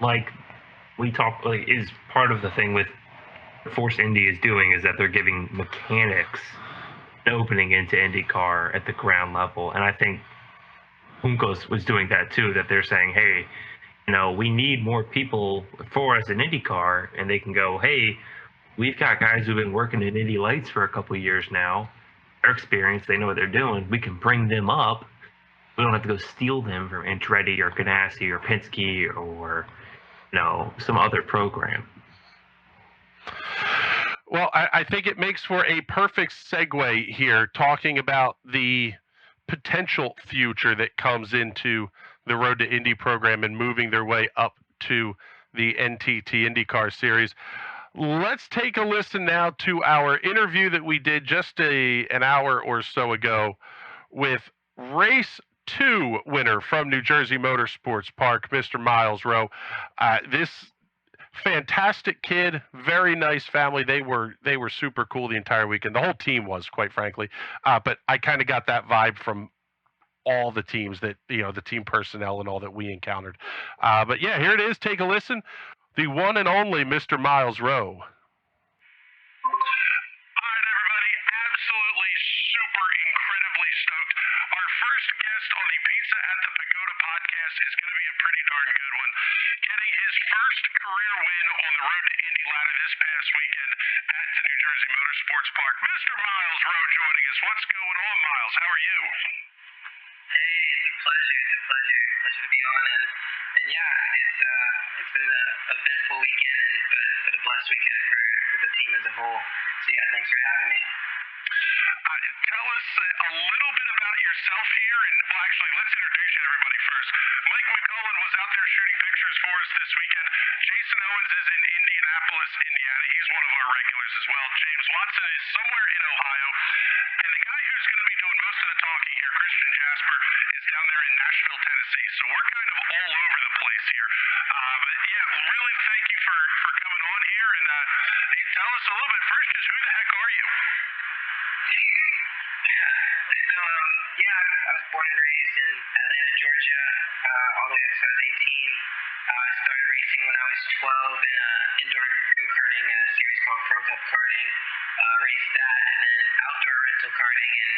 is part of the thing with Force Indy is doing is that they're giving mechanics an opening into IndyCar at the ground level, and I think Juncos was doing that too. That they're saying, hey, we need more people for us in IndyCar, and they can go, hey, we've got guys who've been working in Indy Lights for a couple of years now. They're experienced, they know what they're doing. We can bring them up. We don't have to go steal them from Andretti or Ganassi or Penske or some other program. Well, I think it makes for a perfect segue here, talking about the potential future that comes into the Road to Indy program and moving their way up to the NTT IndyCar Series. Let's take a listen now to our interview that we did just an hour or so ago with race 2 winner from New Jersey Motorsports Park, Mr. Myles Rowe. This fantastic kid, very nice family. They were super cool the entire weekend. The whole team was, quite frankly. But I kind of got that vibe from all the teams that, the team personnel and all that we encountered. But yeah, here it is. Take a listen. The one and only Mr. Myles Rowe. All right, everybody. Absolutely super incredibly stoked. Our first guest on the Pizza at the Pagoda podcast is going to be a pretty darn good one. Getting his first career win on the Road to Indy ladder this past weekend at the New Jersey Motorsports Park. Mr. Myles Rowe joining us. What's going on, Myles? How are you? Hey, it's a pleasure. It's a pleasure. Pleasure to be on, and yeah, it's been an eventful weekend, but a blessed weekend for the team as a whole. So yeah, thanks for having me. Tell us a little bit about yourself here, and well, actually, let's introduce you to everybody first. Mike McCullen was out there shooting pictures for us this weekend. Jason Owens is in Indianapolis, Indiana. He's one of our regulars as well. James Watson is somewhere in Ohio, and the guy who's going to be doing most of the talking here, Christian Jasper, is down there in Nashville, Tennessee. So we're kind of all over the place here. But yeah, really thank you for coming on here, and hey, tell us a little bit first. Just who the heck are you? So yeah, I was born and raised in Atlanta, Georgia, all the way up to I was 18. I started racing when I was 12 in an indoor go-karting series called Pro Cup Karting. Raced that, and then outdoor rental karting in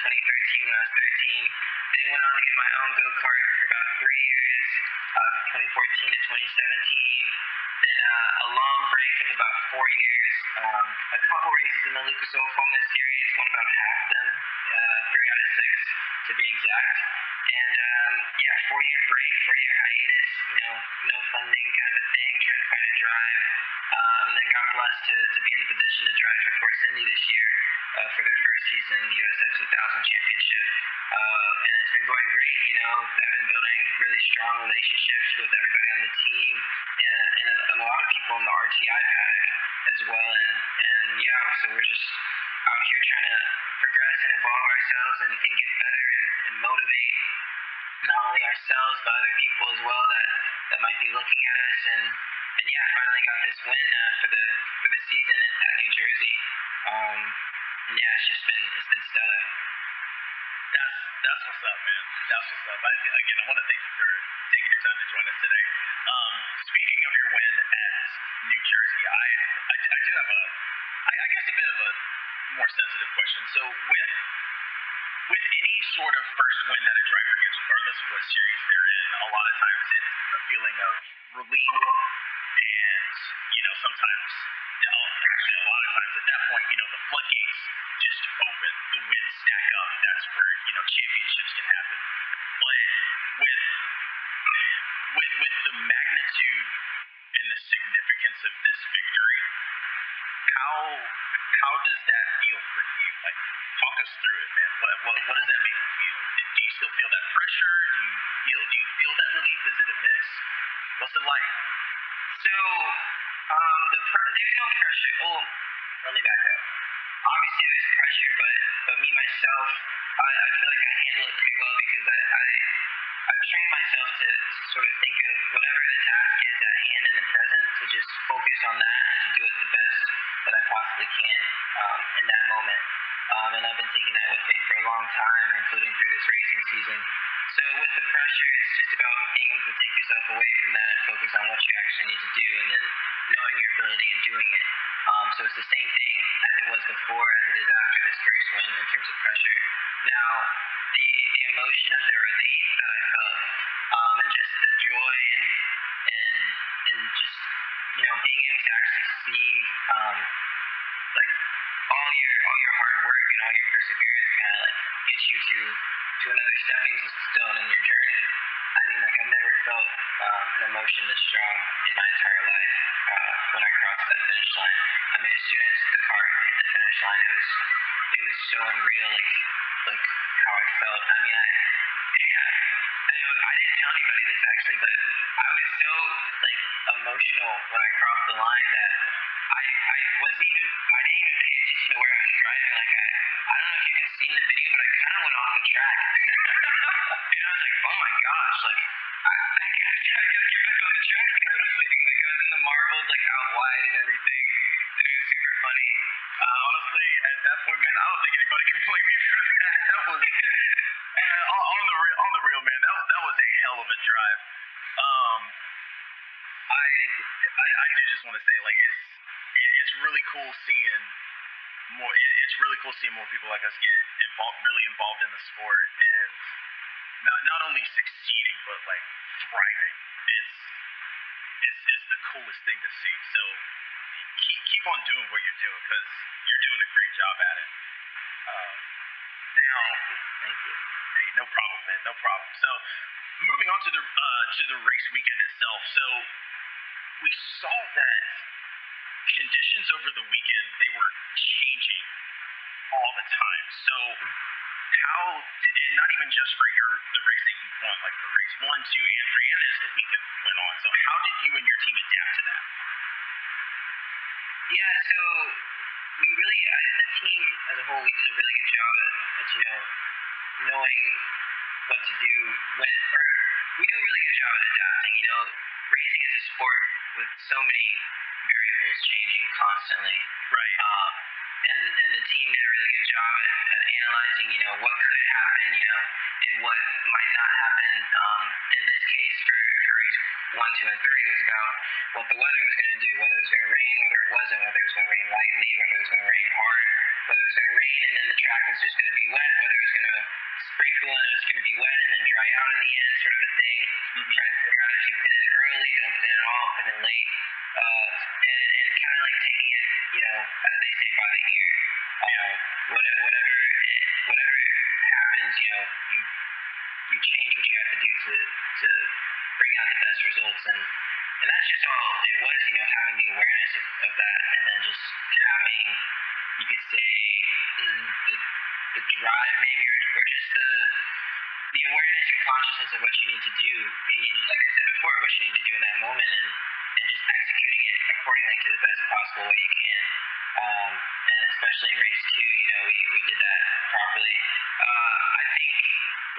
2013 when I was 13. Then went on to get my own go-kart for about 3 years, 2014 to 2017. Then a long break of about 4 years. A couple races in the Lucas Oil Formula Series, won about half of them, 3 out of 6 to be exact. And yeah, 4-year break, 4-year hiatus, no funding kind of a thing, trying to find a drive. And then got blessed to be in the position to drive for Force Indy this year for their first season in the USF 2000 Championship. And it's been going great, I've been building really strong relationships with everybody on the team and a lot of people in the RTI paddock as well. And yeah, so we're just out here trying to progress and evolve ourselves and get better and motivate not only ourselves but other people as well that might be looking at us. And yeah, finally got this win for the season at New Jersey. And yeah, it's been stellar. That's what's up, man. That's what's up. I want to thank you for taking your time to join us today. Speaking of your win at New Jersey, I do have I guess a bit of a more sensitive question. So with any sort of first win that a driver gets, regardless of what series they're in, a lot of times it's a feeling of relief, and sometimes, actually a lot of times at that point, the floodgates just open, the wins stack up. That's where championships can happen. But with the magnitude and the significance of this victory, how does that feel for you? Like, talk us through it, man. What does that make you feel? Do you still feel that pressure? Do you feel that relief? Is it a mix? What's it like? So there's no pressure. Oh, let me back up. Obviously there's pressure, but me myself, I feel like I handle it pretty well because I've trained myself to sort of think of whatever the task is at hand in the present, to just focus on that and to do it the best that I possibly can in that moment. And I've been taking that with me for a long time, including through this racing season. So with the pressure, it's just about being able to take yourself away from that and focus on what you actually need to do, and then knowing your ability and doing it. So it's the same thing as it was before as it is after this first win in terms of pressure. Now, the emotion of the relief that I felt, and just the joy and just being able to actually see like all your hard work and all your perseverance kind of like gets you to another stepping stone in your journey. I mean, like, I've never felt an emotion this strong in my entire life when I crossed that finish line. I mean, as soon as the car hit the finish line, it was so unreal, like how I felt. I mean, I didn't tell anybody this actually, but I was so like emotional when I crossed the line that I didn't even pay attention to where I was driving. Like I don't know if you can see in the video, but I kind of went off the track, and I was like, oh my gosh, like I gotta get back on the track kind of thing. Like I was in the marbles, like out wide and everything, and it was super funny. Honestly, at that point, man, I don't think anybody can blame you for that. That was on the real, man. That was a hell of a drive. I do just want to say, like, it's really cool seeing more. It's really cool seeing more people like us get really involved in the sport, and not only succeeding but like thriving. It's the coolest thing to see. So keep on doing what you're doing, because you're doing a great job at it. Now, Thank you. hey, no problem, man, no problem. So moving on to the race weekend itself. So we saw that conditions over the weekend, they were changing all the time. So and not even just for the race that you won, like for race 1, 2, and 3, and as the weekend went on. So how did you and your team adapt to that? Yeah, so the team as a whole, we did a really good job at knowing what to do we do a really good job at adapting. Racing is a sport with so many variables changing constantly. Right. And the team did a really good job at analyzing, what could happen, and what might not happen. In this case, for race 1, 2, and 3, it was about what the weather was going to do, whether it was going to rain, whether it wasn't, whether it was going to rain lightly, whether it was going to rain hard, whether it was going to rain and then the track was just going to be wet, whether it was going to sprinkle and it was going to be wet and then dry out in the end, sort of a thing. Trying to figure out if you put in early, don't put in at all, put in late, and kind of like taking it, as they say, by the ear. Whatever happens, you change what you have to do to bring out the best results, and that's just all it was, having the awareness of that, and then just having, you could say, the drive maybe, or just the awareness and consciousness of what you need to do, like I said before, what you need to do in that moment, and just executing it accordingly to the best possible way you can. And especially in race 2, we did that properly. I think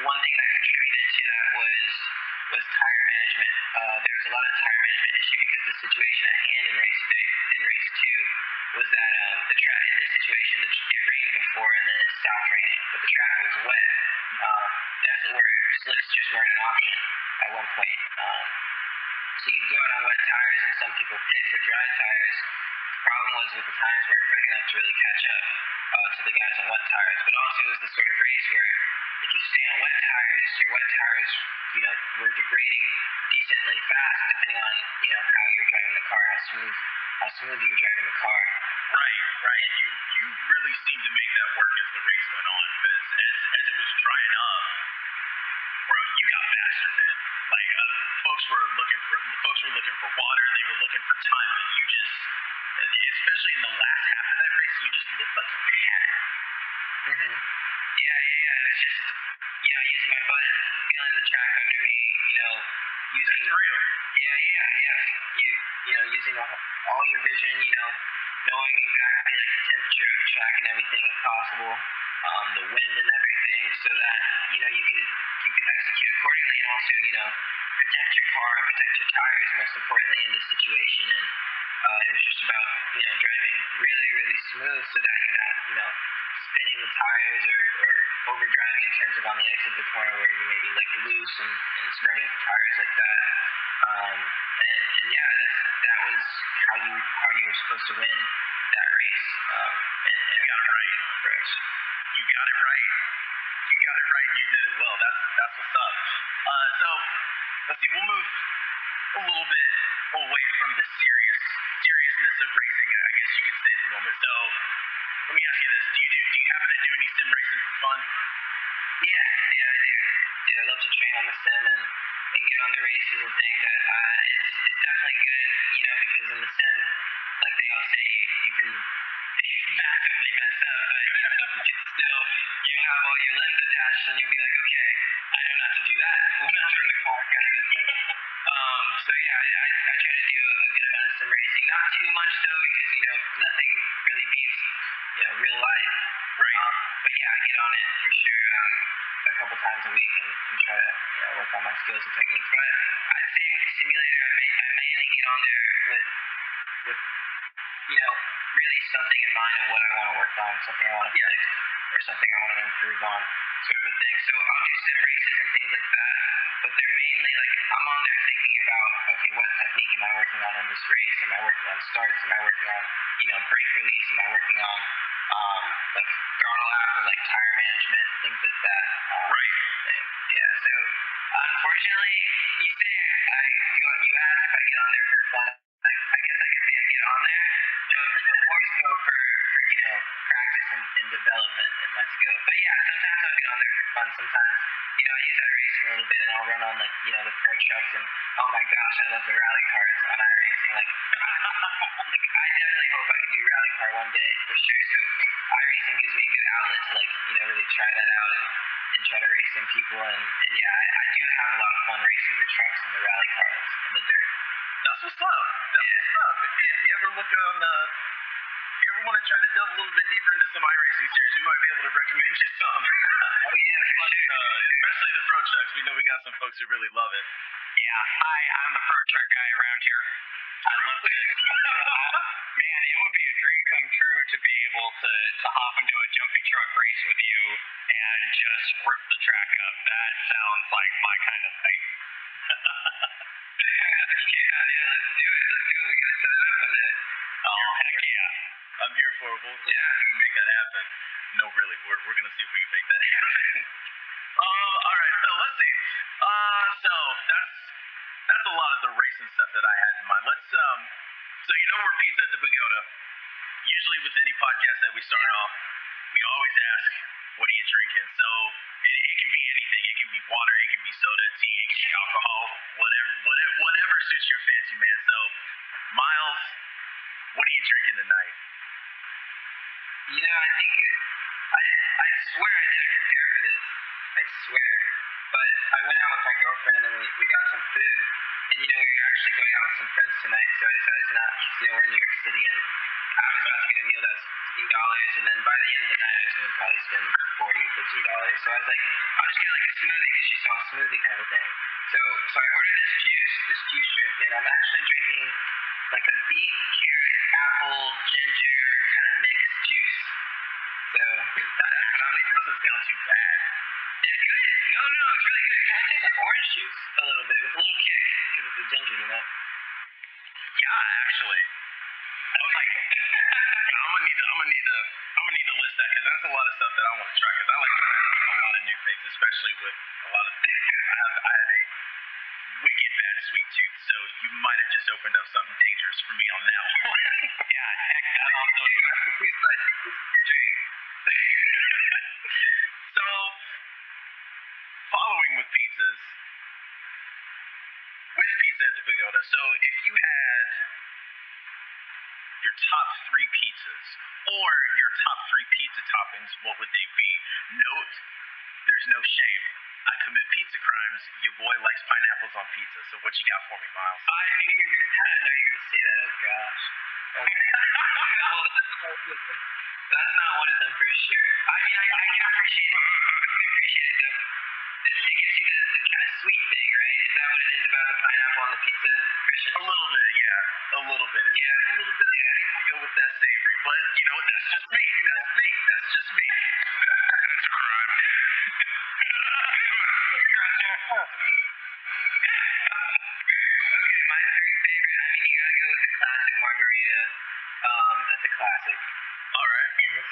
one thing that contributed to that was tire management. There was a lot of tire management issue because the situation at hand in race 2 was that the track in this situation it rained before and then it stopped raining, but the track was wet. Definitely where slicks just weren't an option at one point. So you'd go out on wet tires, and some people pit for dry tires. The problem was with the tires weren't quick enough to really catch up to the guys on wet tires. But also it was the sort of race where if you stay on wet tires, your wet tires, were degrading decently fast depending on, how you're driving the car, how smooth you were driving the car. Right. You really seemed to make that work as the race went on, because as it was drying up, bro, you got faster, man. Like folks were looking for water, they were looking for time, but you just, especially in the last half of that race, you just looked like you had it. Yeah. It was just, using my butt, feeling the track under me, using. That's real. Yeah. Using all your vision, knowing exactly like the temperature of the track and everything if possible, the wind and everything, so that you could execute accordingly, and also protect your car and protect your tires, most importantly in this situation. And it was just about driving really, really smooth so that you're not spinning the tires or overdriving in terms of on the exit of the corner where you may be like loose and scrubbing the tires like that. And yeah, that was how you were supposed to win that race. And you got it right. You got it right. You did it well. That's what's up. So let's see. We'll move a little bit away from the seriousness of racing, I guess you could say at the moment. So let me ask you this: Do you happen to do any sim racing for fun? Yeah, I do. I love to train on the sim, and and get on the races and things. It's definitely good, because in the sim, like they all say, you can massively mess up, but you can still have all your limbs attached, and you'll be like, okay, I know not to do that when I'm in the car, kind of thing. So yeah, I try to do a good amount of sim racing, not too much though, because nothing really beats real life. Right. But yeah, I get on it for sure a couple times a week and try to work on my skills and techniques. But I'd say with the simulator, I mainly get on there with really something in mind of what I want to work on, something I want to fix, or something I want to improve on, sort of a thing. So I'll do sim races and things like that, but they're mainly like I'm on there thinking about, okay, what technique am I working on in this race? Am I working on starts? Am I working on brake release? Am I working on like throttle app or like tire management, things like that? Right. Yeah. So unfortunately, you say you asked if I get on there for fun. I guess I could say I get on there, but more so for practice and development and my skill. But yeah, sometimes I'll get on there for fun. Sometimes I use iRacing a little bit, and I'll run on like the pro trucks, and oh my gosh, I love the rally cars on iRacing. Like I definitely hope I can do rally car one day for sure. So iRacing gives me a good outlet to really try that out and try to race some people. And yeah, I do have a lot of fun racing the trucks and the rally cars and the dirt. That's what's up. That's what's up. If you ever look on, if you ever want to try to delve a little bit deeper into some iRacing series, we might be able to recommend you some. Oh yeah, for sure. Especially the pro trucks. We know we got some folks who really love it. Yeah. Hi, I'm the pro truck guy around here. I'd love to. Man, it would be a dream come true to be able to hop into a jumpy truck race with you and just rip the track up. That sounds like my kind of thing. Yeah, let's do it. We gotta set it up one day. Oh, heck yeah. I'm here for it. We'll see if we can make that happen. No, really. We're going to see if we can make that happen. All right. So let's see. So that's a lot of the racing stuff that I had in mind. Let's so we're pizza at the Pagoda. Usually with any podcast that we start off, we always ask, what are you drinking? So it can be anything. It can be water, it can be soda, tea, it can be alcohol, whatever suits your fancy, man. So Myles, what are you drinking tonight? I think I swear I didn't prepare for this. I swear. But I went out with my girlfriend and we got some food. And we were actually going out with some friends tonight, so I decided to not, because we're in New York City, and I was about to get a meal that was $15, and then by the end of the night I was going to probably spend $40, $50. So I was like, I'll just get like a smoothie, because she saw a smoothie kind of thing. So I ordered this juice drink, and I'm actually drinking like a beet, carrot, apple, ginger kind of mixed juice. So that actually doesn't sound too bad. It's good. No, it's really good. It kind of tastes like orange juice a little bit, with a little kick because of the ginger, Yeah, actually. That's like, yeah, I'm gonna need to list that, because that's a lot of stuff that I want to try, because I like trying a lot of new things, especially with a lot of things. I have a wicked bad sweet tooth, so you might have just opened up something dangerous for me on that one. Yeah, heck, that also. I think it's like your drink. So, following with pizzas, with pizza at the Pagoda, so if you had your top 3 pizzas, or your top 3 pizza toppings, what would they be? Note, there's no shame. I commit pizza crimes. Your boy likes pineapples on pizza. So what you got for me, Myles? I knew you were going to say that. Oh, gosh. Oh, man. Well, that's not one of them for sure. I mean, I can appreciate it. Though. It gives you the kind of sweet thing, right? Is that what it is about the pineapple on the pizza, Christian? A little bit, yeah. A little bit. It's a little bit of sweet to go with that savory. But, you know what? That's just me. That's just me. That's a crime. Okay, my 3 favorite. I mean, you gotta go with the classic margarita. That's a classic. All right. And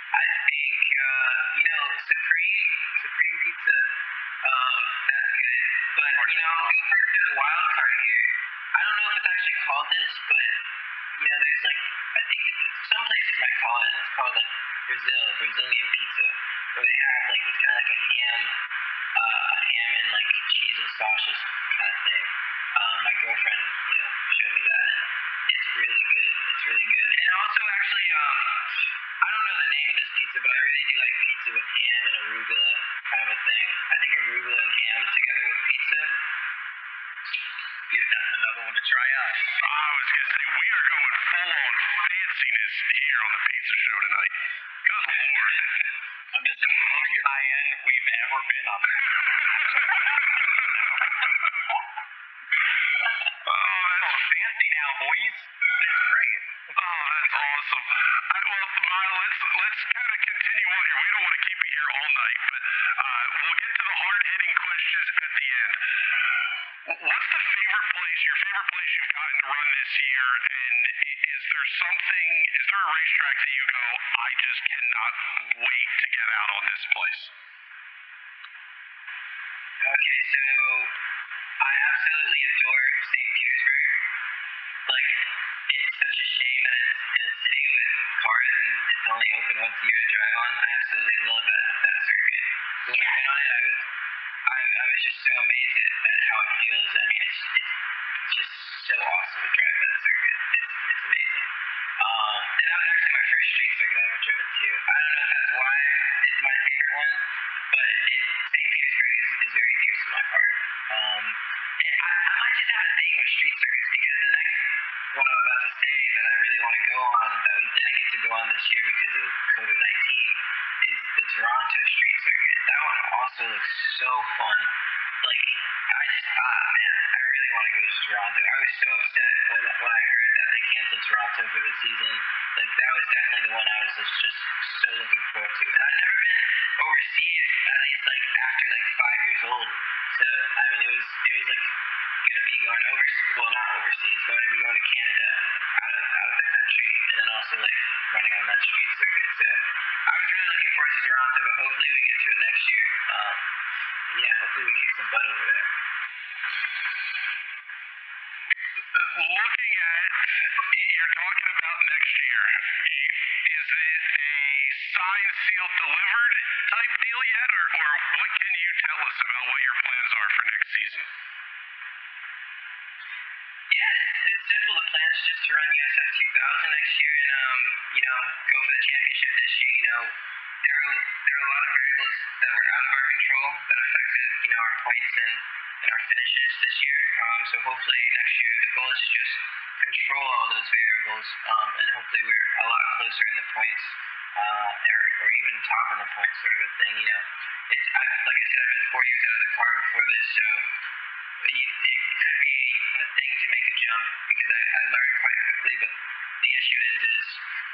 I think Supreme pizza. That's good. But I'm gonna go for the wild card here. I don't know if it's actually called this, but there's like I think some places might call it. It's called like Brazilian pizza, where they have like it's kind of like a ham and like cheese and sausages kind of thing. My girlfriend, showed me that. It's really good. It's really good. And also, actually, I don't know the name of this pizza, but I really do like pizza with ham and arugula kind of a thing. I think arugula and ham together with pizza. That's another one to try out. I was going to say, we are going full-on fanciness here on the pizza show tonight. Good Lord. This is the most high-end we've ever been on this show. Oh, that's fancy now, boys. It's great. Oh, that's awesome. Well, Myles, let's kind of continue on here. We don't want to keep you here all night, but we'll get to the hard-hitting questions at the end. What's the your favorite place you've gotten to run this year, and is there a racetrack that you go, I just cannot wait to get out on this place? Okay, so I absolutely adore St. Petersburg. Like, it's such a shame that it's in a city with cars and it's only open once a year to drive on. I absolutely love that circuit. When I went on it, I was just so amazed at how it feels. I mean, it's just so awesome to drive that circuit. It's amazing. And that was actually my first street circuit I ever driven to. I don't know if that's why it's my favorite one, but St. Petersburg is very dear to my heart. And I might just have a thing with street circuits because the next one I'm about to say that I really want to go on that we didn't get to go on this year because of COVID-19 is the Toronto street circuit. That one also looks so fun. Like, man, I really want to go to Toronto. I was so upset when I heard that they canceled Toronto for the season. Like, that was definitely the one I was just so looking forward to. And I've never been overseas, at least like after like 5 years old. So I mean, it was like gonna be going not overseas, going to Canada, out of the country, and then also like running on that street circuit. So I was really looking forward to Toronto, but hopefully we get to it next year. Yeah, hopefully we kick some butt over there. Looking at, you're talking about next year. Is it a signed, sealed, delivered type deal yet, or what can you tell us about what your plans are for next season? Yeah, it's simple. The plan's just to run USF 2000 next year and go for the championship this year. There are a lot of variables that were out of our control that affected our points and our finishes this year. So hopefully next year the goal is to just control all those variables, and hopefully we're a lot closer in the points, or even top in the points, sort of a thing. Like I said, I've been 4 years out of the car before this, so it could be a thing to make a jump because I learned quite quickly. But the issue is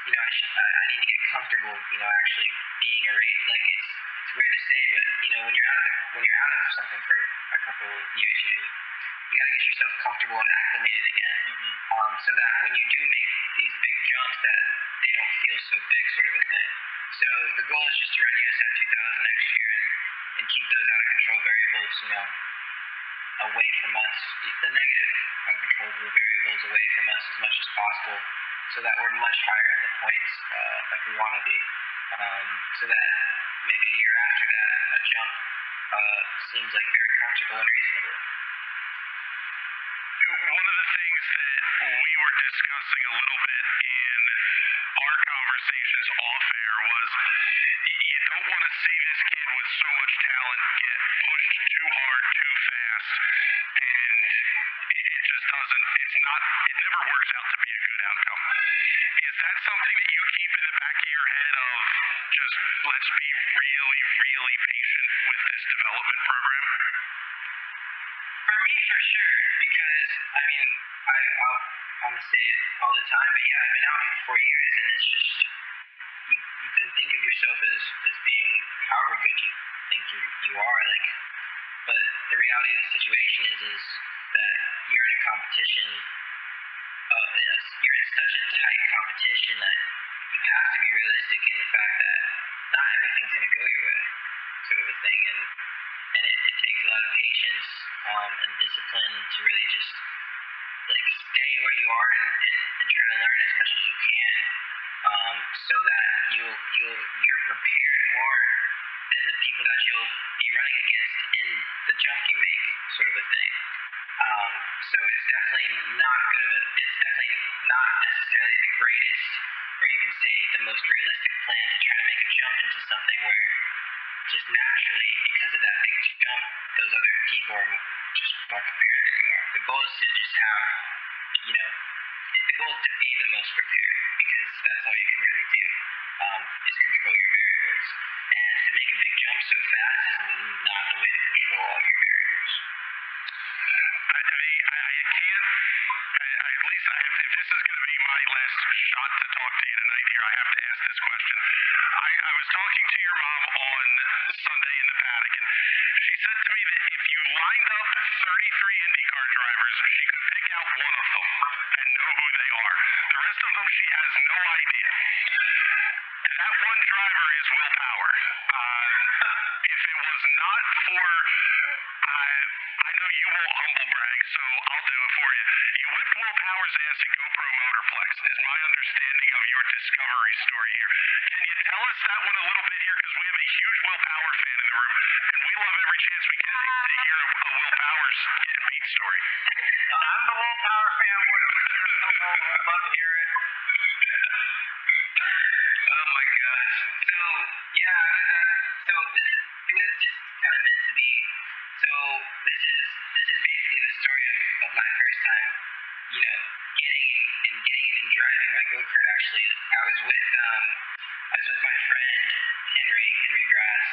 I need to get comfortable, actually being a race. Like it's weird to say, but when you're out of something for a couple of years, you got to get yourself comfortable and acclimated again, so that when you do make these big jumps, that they don't feel so big, sort of a thing. So the goal is just to run USF 2000 next year and keep those out of control variables, away from us, the negative uncontrollable variables away from us as much as possible, so that we're much higher in the points like we want to be, so that maybe a year after that, a jump seems like very comfortable and reasonable. One of the things that we were discussing a little bit in our conversations off air was you don't want to see this kid with so much talent get pushed too hard, too fast, and it just doesn't, it never works out to be a good outcome. Is that something that you keep in the back of your head of just let's be really, really patient with this development program? For me, for sure, because I'm gonna say it all the time, but yeah, I've been out for 4 years, and it's just you can think of yourself as being however good you think you are, like, but the reality of the situation is that you're in a competition, you're in such a tight competition that you have to be realistic in the fact that not everything's gonna go your way, sort of a thing, and it takes a lot of patience and discipline to really just like stay where you are and try to learn as much as you can, so that you're prepared more than the people that you'll be running against in the jump you make, sort of a thing. So it's definitely not good of it's definitely not necessarily the greatest, or you can say the most realistic plan to try to make a jump into something where just naturally, because of that big jump, those other people are just more prepared than you are. The goal is to just have, the goal is to be the most prepared, because that's all you can really do, is control your variables. And to make a big jump so fast is not the way to control all your variables. If this is going to be my last shot to talk to you tonight here, I have to ask this question. I was talking to your mom on Sunday in the paddock, and she said to me that if you lined up 33 IndyCar drivers, she could pick out one of them and know who they are. The rest of them, she has no idea. That one driver is Will Power. If it was not for, I know you won't humble brag, so I'll do it for you. You whipped Will Power's ass at GoPro Motorplex, is my understanding of your discovery story here. Can you tell us that one a little bit here? Because we have a huge Will Power fan in the room, and we love every chance we can to hear a Will Power's getting beat story. I'm the Will Power fanboy over here. Hello, I'd love to hear it. Oh my gosh. So yeah, it was just kind of meant to be. So this is basically the story of my first time, getting in and driving my go-kart. Actually, I was with my friend Henry Grass,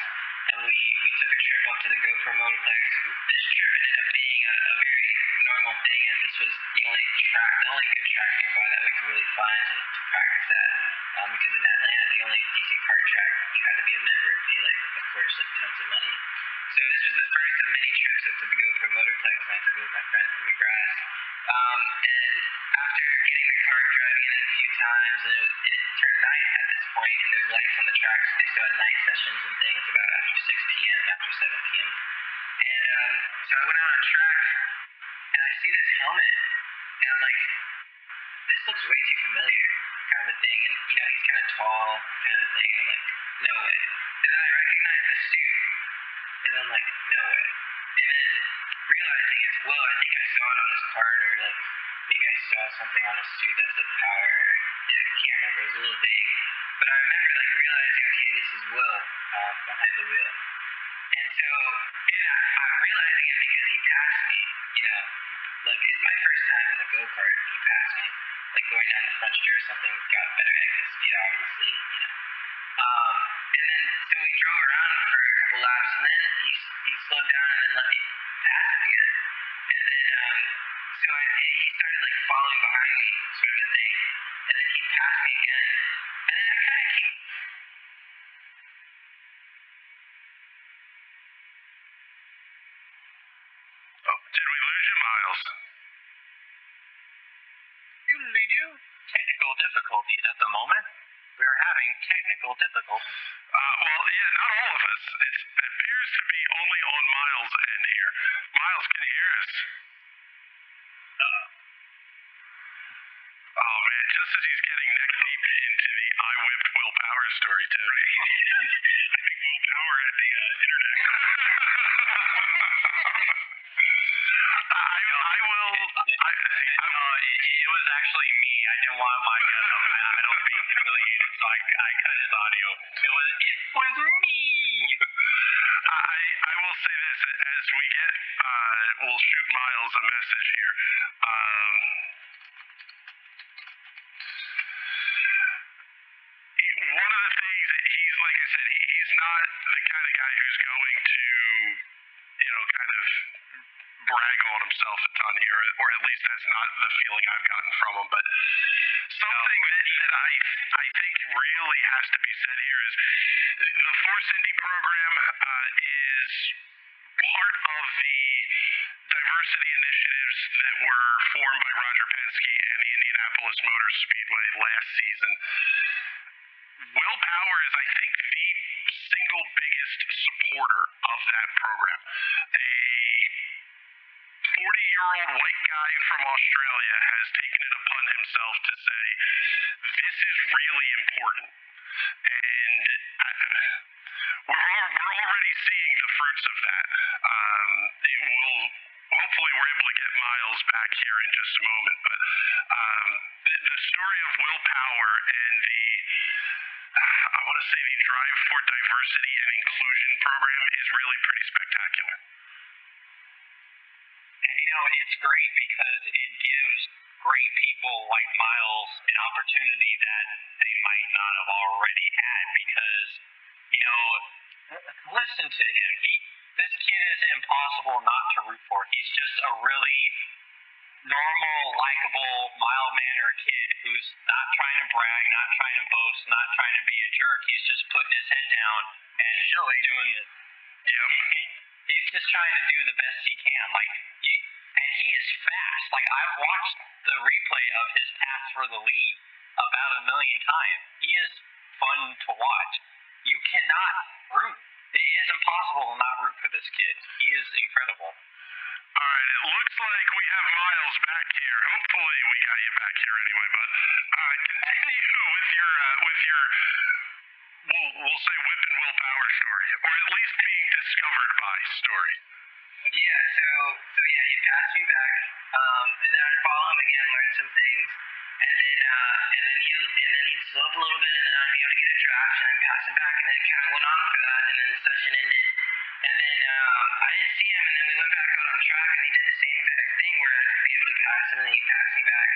and we took a trip up to the GoPro Motorplex. This trip ended up being a very normal thing, as this was the only good track nearby that we could really find to practice at. Because in Atlanta, the only decent kart track, you had to be a member and pay, of course, tons of money. So this was the first of many trips up to the GoPro Motorplex, and I took it with my friend Henry Grass. And after getting the kart, driving it in a few times, and it turned night at this point, and there's lights on the tracks. They still had night sessions and things about after 6 p.m., after 7 p.m. And so I went out on track, and I see this helmet, and I'm like, this looks way too familiar, kind of a thing. And, he's kind of tall, kind of a thing, and I'm like, no way. And then I recognize the suit, and I'm like, no way. And then realizing it's Will, I think I saw it on his card, or maybe I saw something on his suit that said Power. I can't remember. It was a little vague. But I remember realizing, okay, this is Will behind the wheel. And so, I'm realizing it because he passed me. It's my first time in the go-kart. He passed me, going down the front street or something. Got better exit speed, obviously. And then so we drove around for a couple laps, and then he slowed down and then let me pass him again. And then so he started following behind me, sort of a thing. And then he passed me again. And then I kind of keep. Oh, did we lose you, Myles? Usually do. Technical difficulties at the moment. We are having technical difficulties. Well, yeah, not all of us. It appears to be only on Myles' end here. Myles, can you hear us? Oh, man, just as he's getting neck deep into the I whipped Will Power story, too. I think Will Power had the internet. It was actually me. I didn't want my idol being humiliated, so I cut his audio. It was me. I will say this, as we get, we'll shoot Myles a message here. One of the things that he's, like I said, he's not the kind of guy who's going to, kind of brag on himself a ton here, or at least that's not the feeling I've gotten from him. But something that I think really has to be said here is the Force Indy program is part of the diversity initiatives that were formed by Roger Penske and the Indianapolis Motor Speedway last season. Will Power is, I think, the single biggest supporter of that program. A 40-year-old white guy from Australia has taken it upon himself to say, this is really important. And we're all fruits of that. Hopefully we're able to get Myles back here in just a moment, but the story of willpower and I want to say the Drive for Diversity and Inclusion program is really pretty spectacular. And it's great because it gives great people like Myles an opportunity that they might not have already had because, listen to him. This kid is impossible not to root for. He's just a really normal, likable, mild-mannered kid who's not trying to brag, not trying to boast, not trying to be a jerk. He's just putting his head down and doing it. Yep. He's just trying to do the best he can. And he is fast. I've watched the replay of his pass for the lead about 1 million times. He is fun to watch. You cannot root. It is impossible to not root for this kid. He is incredible. All right, it looks like we have Myles back here. Hopefully we got you back here anyway, but continue with your we'll say whip and willpower story, or at least being discovered by story. Yeah, so yeah, he passed me back, and then I'd follow him again, learn some things, and then he'd slow up a little bit, and then I'd be able to get a draft, and then pass him back, and then it kind of went on for that, and then the session ended, and then I didn't see him, and then we went back out on track, and he did the same exact thing where I'd be able to pass him, and then he'd pass me back,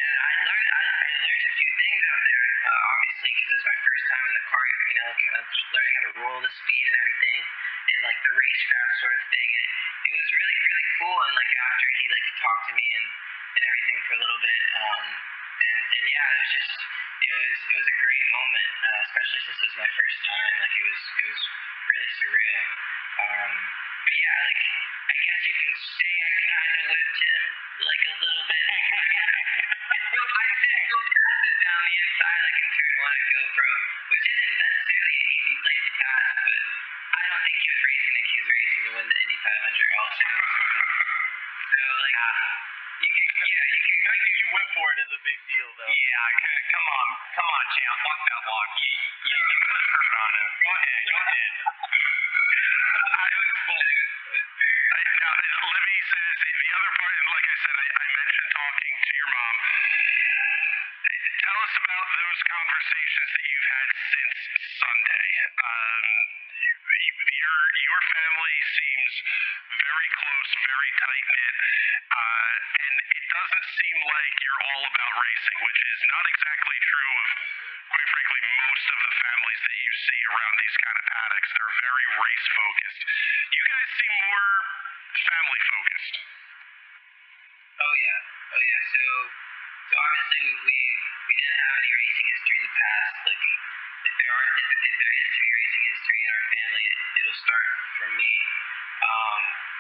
and I learned a few things out there, obviously, because it was my first time in the car, kind of learning how to roll the speed and everything, and the racecraft sort of thing, and it was really, really cool, and after he talked to me and everything for a little bit, and yeah, it was a great moment, especially since it was my first time. It was really surreal. But yeah, I guess you can say I kind of whipped him a little bit. I did go passes down the inside in turn 1 at GoPro, which isn't necessarily an easy place to pass, but I don't think he was racing like he was racing to win the Indy 500 also. So You went for it is a big deal, though. Yeah, come on, champ, fuck that walk. You put hurt on him. Go ahead. It was fun. Now, let me say this. The other part, and like I said, I mentioned talking to your mom. Tell us about those conversations that you've had since Sunday. Your family seems very close, very tight-knit, and it doesn't seem like you're all about racing, which is not exactly true of, quite frankly, most of the families that you see around these kind of paddocks. They're very race-focused. You guys seem more family-focused. Oh yeah. So obviously we didn't have any racing history in the past. If there is to be racing history in our family, it'll start from me.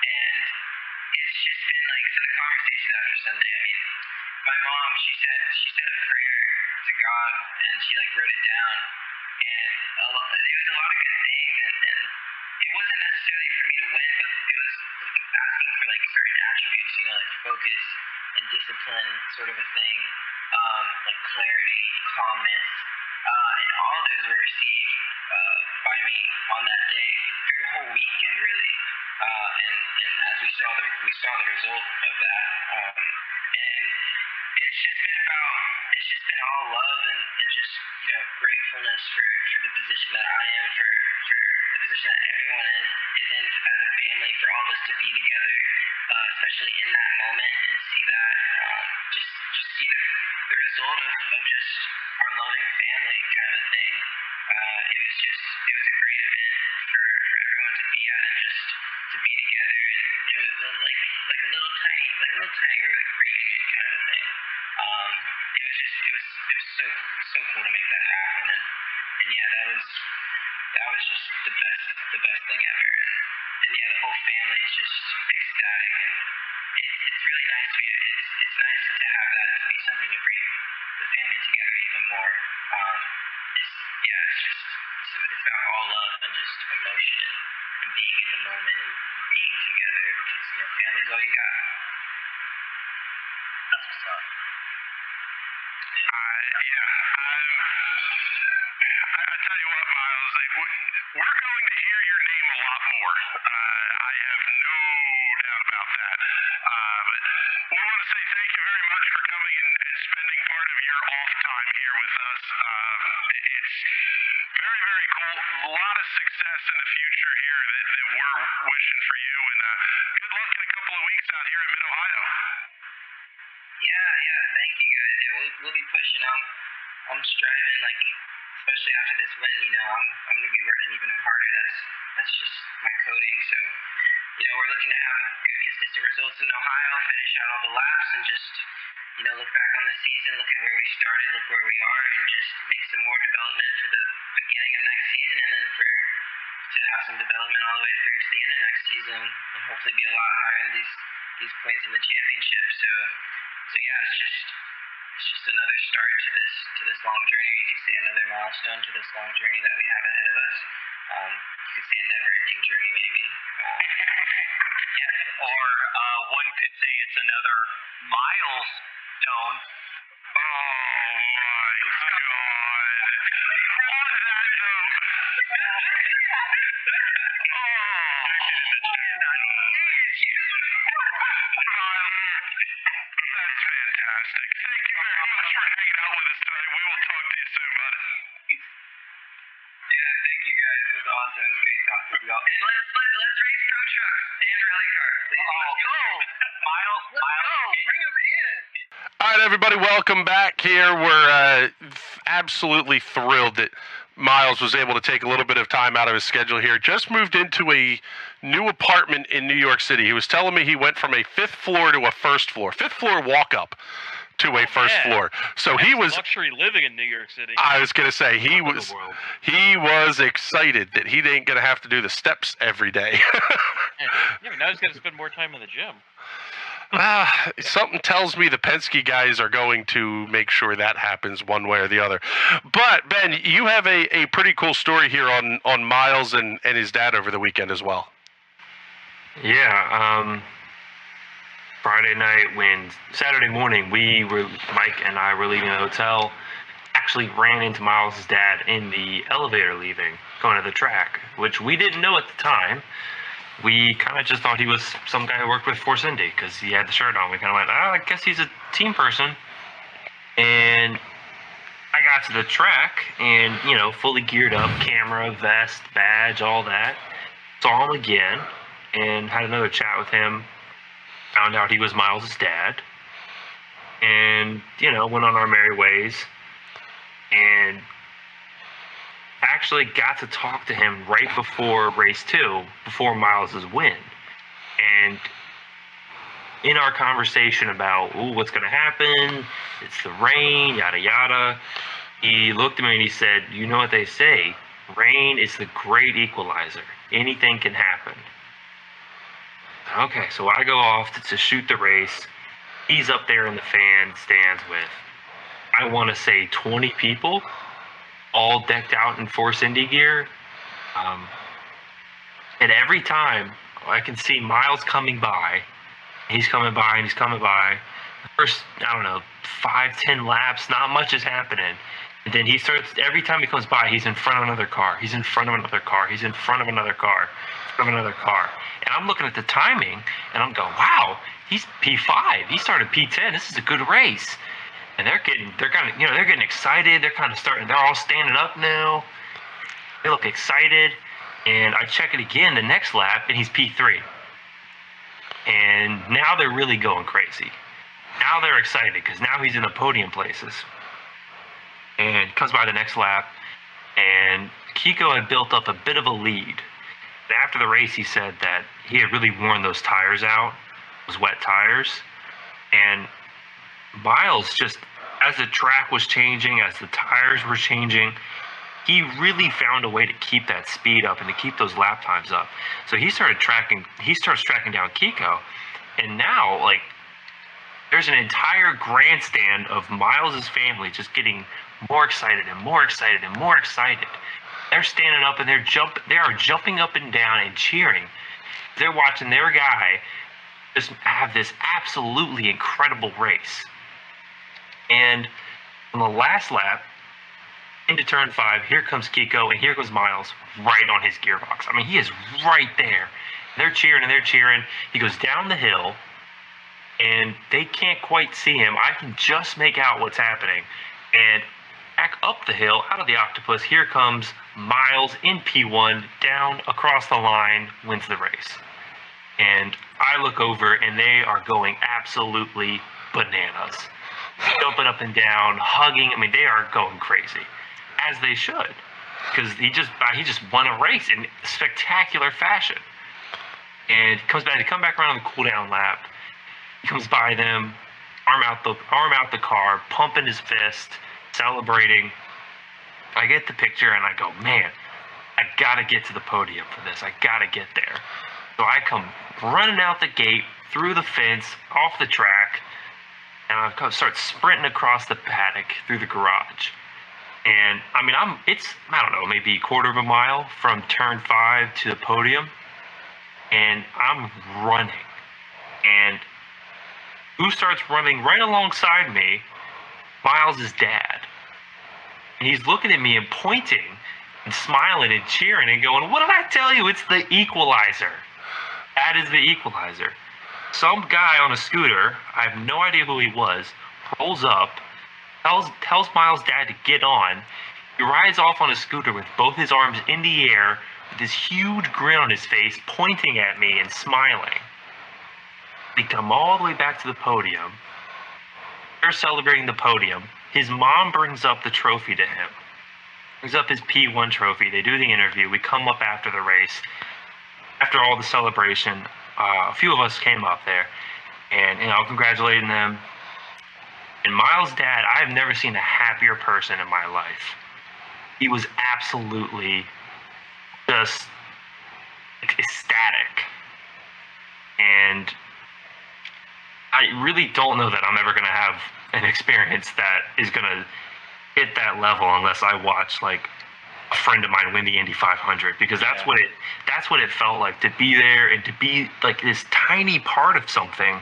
And it's just been so the conversations after Sunday. I mean, my mom, she said a prayer to God, and she wrote it down, and there was a lot of good things, and it wasn't necessarily for me to win, but it was asking for certain attributes, focus and discipline, sort of a thing, clarity, calmness, and all those were received by me on that day through the whole weekend, really. And as we saw the result of that, and it's just been all love and just gratefulness for the position that I am, for the position that everyone is in as a family, for all of us to be together, especially in that moment, and see that just see the result of just our loving family kind of a thing. It was a great event for everyone to be at, and just to be together, and it was like a little tiny reunion kind of a thing. It was so cool to make that happen, and yeah, that was just the best thing ever, and yeah, the whole family is just ecstatic, and it's really nice to be it's nice to have that to be something to bring the family together even more. It's about all love and just emotion and being in the moment and being together, because family's all you got. That's what's up. I tell you what, Myles, we're going to hear your name a lot for. I have no doubt about that. But we want to say thank you very much for coming and spending part of your off time here with us. It's very, very cool. A lot of success in the future here that we're wishing for you, and good luck in a couple of weeks out here in Mid-Ohio. Yeah, thank you guys. Yeah, we'll be pushing. I'm striving, like, especially after this win, I'm gonna be working even harder. That's just my coding. So, we're looking to have good, consistent results in Ohio, finish out all the laps, and just, look back on the season, look at where we started, look where we are, and just make some more development for the beginning of next season, and then to have some development all the way through to the end of next season, and hopefully be a lot higher in these points in the championship. So yeah, it's just another start to this long journey. You could say another milestone to this long journey that we have ahead of us. You could say a never-ending journey, maybe. Yeah, or one could say it's another milestone. Oh my God! On that note, Myles, that's fantastic. Thank you very much for hanging out with us tonight. We will talk to you soon, bud. Yeah, thank you guys. It was awesome. It was great talking to you all. And let's race pro trucks and rally cars, please. Let's go, Miles. bring them in. All right, everybody, welcome back here. We're absolutely thrilled that Myles was able to take a little bit of time out of his schedule here. Just moved into a new apartment in New York City. He was telling me he went from a 5th floor to a 1st floor, 5th floor walk up to a 1st floor. So he was luxury living in New York City. I was going to say he was excited that he ain't going to have to do the steps every day. Yeah, now he's got to spend more time in the gym. Something tells me the Penske guys are going to make sure that happens one way or the other. But, Ben, you have a pretty cool story here on Myles and his dad over the weekend as well. Yeah, Friday night Saturday morning, Mike and I were leaving the hotel, actually ran into Myles' dad in the elevator leaving, going to the track, which we didn't know at the time. We kind of just thought he was some guy who worked with Force Indy because he had the shirt on. We kind of went, I guess he's a team person. And I got to the track and, fully geared up, camera, vest, badge, all that. Saw him again and had another chat with him. Found out he was Myles' dad. And, went on our merry ways. And actually got to talk to him right before race 2, before Myles' win. And in our conversation about, what's going to happen? It's the rain, yada, yada. He looked at me and he said, you know what they say? Rain is the great equalizer. Anything can happen. Okay, so I go off to shoot the race. He's up there in the fan stands with, I want to say 20 people, all decked out in Force Indy gear. And every time I can see Myles coming by, he's coming by and he's coming by. The first, 5-10 laps, not much is happening. And then he starts, every time he comes by, he's in front of another car. He's in front of another car. He's in front of another car. In front of another car. And I'm looking at the timing and I'm going, wow, he's P5. He started P10. This is a good race. And they're getting excited. They're kind of starting, they're all standing up now. They look excited. And I check it again the next lap and he's P3. And now they're really going crazy. Now they're excited because now he's in the podium places. And comes by the next lap and Kiko had built up a bit of a lead. After the race, he said that he had really worn those tires out, those wet tires. And Myles, just as the track was changing, as the tires were changing, he really found a way to keep that speed up and to keep those lap times up. So he starts tracking down Kiko. And now, there's an entire grandstand of Myles' family just getting more excited and more excited and more excited. They're standing up and they are jumping up and down and cheering. They're watching their guy just have this absolutely incredible race. And on the last lap, into turn 5, here comes Kiko and here goes Myles, right on his gearbox. I mean, he is right there. They're cheering and they're cheering. He goes down the hill, and they can't quite see him. I can just make out what's happening. And back up the hill, out of the octopus, here comes Myles in P1, down across the line, wins the race. And I look over, and they are going absolutely bananas. Jumping up and down, hugging. I mean, they are going crazy, as they should, because he just won a race in spectacular fashion. And he comes back to come back around on the cool down lap. He comes by them, arm out the car, pumping his fist, celebrating. I get the picture and I go, man, I gotta get to the podium for this. I gotta get there. So I come running out the gate, through the fence, off the track, and I start sprinting across the paddock through the garage. And I mean, I don't know, maybe a quarter of a mile from turn 5 to the podium, and I'm running. And who starts running right alongside me? Myles' dad. And he's looking at me and pointing and smiling and cheering and going, what did I tell you? It's the equalizer. That is the equalizer. Some guy on a scooter, I have no idea who he was, rolls up, tells Myles' dad to get on. He rides off on a scooter with both his arms in the air, with this huge grin on his face, pointing at me and smiling. They come all the way back to the podium. They're celebrating the podium. His mom brings up the trophy to him. Brings up his P1 trophy. They do the interview. We come up after the race. After all the celebration, a few of us came up there and, congratulating them. And Myles' dad, I have never seen a happier person in my life. He was absolutely just ecstatic. And I really don't know that I'm ever going to have an experience that is going to hit that level unless I watch, like, a friend of mine win the Indy 500, because that's what it felt like, to be there and to be like this tiny part of something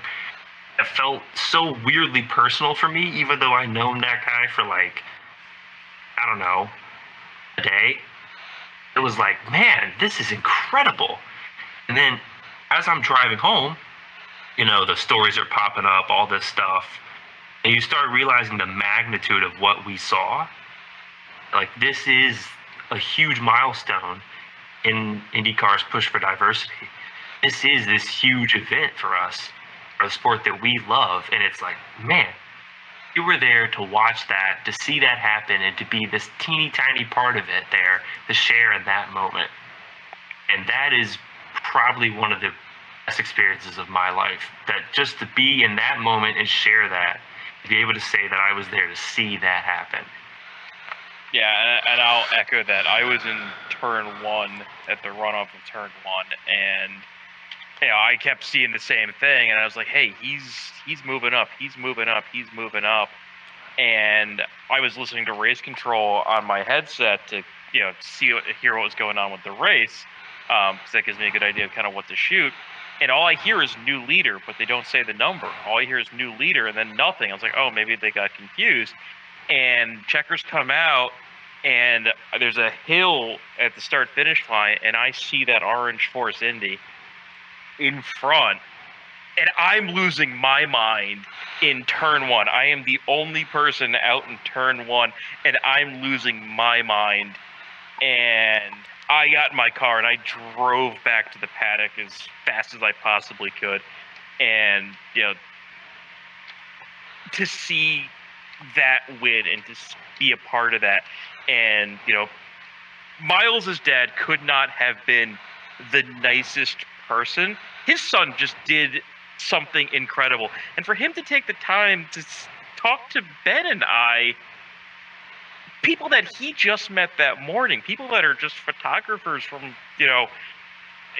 that felt so weirdly personal for me, even though I known that guy for, like, I don't know, a day. It was like, man, this is incredible. And then as I'm driving home, the stories are popping up, all this stuff, and you start realizing the magnitude of what we saw. Like, this is a huge milestone in IndyCar's push for diversity. This is this huge event for us, for the sport that we love. And it's like, man, you were there to watch that, to see that happen, and to be this teeny tiny part of it there, to share in that moment. And that is probably one of the best experiences of my life, that just to be in that moment and share that, to be able to say that I was there to see that happen. Yeah, and I'll echo that. I was in turn 1 at the runoff of turn 1, and I kept seeing the same thing, and I was like, hey, he's moving up, he's moving up, he's moving up. And I was listening to race control on my headset to hear what was going on with the race, because that gives me a good idea of kind of what to shoot. And all I hear is new leader, but they don't say the number. All I hear is new leader, and then nothing. I was like, oh, maybe they got confused. And checkers come out, and there's a hill at the start-finish line, and I see that orange Force Indy in front, and I'm losing my mind in turn 1. I am the only person out in turn 1, and I'm losing my mind. And I got in my car, and I drove back to the paddock as fast as I possibly could. And, to see that win and to be a part of that. And, Myles' dad could not have been the nicest person. His son just did something incredible. And for him to take the time to talk to Ben and I, people that he just met that morning, people that are just photographers from,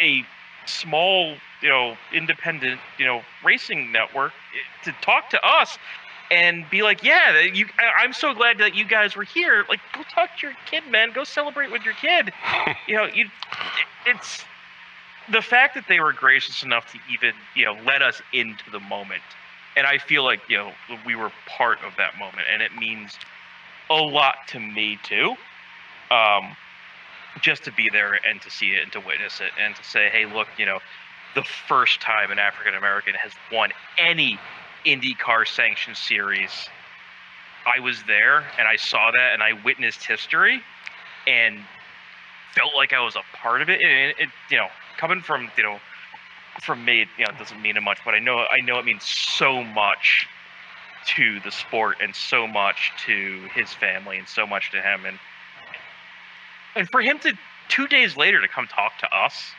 a small, independent, racing network, to talk to us and be like, yeah, I'm so glad that you guys were here. Like, go talk to your kid, man. Go celebrate with your kid. It's the fact that they were gracious enough to even, let us into the moment. And I feel like, we were part of that moment, and it means a lot to me too. just to be there and to see it and to witness it and to say, hey, look, the first time an African American has won any IndyCar sanctioned series, I was there and I saw that and I witnessed history and felt like I was a part of it. And it coming from from me, it doesn't mean much, but I know it means so much to the sport and so much to his family and so much to him, and for him to 2 days later to come talk to us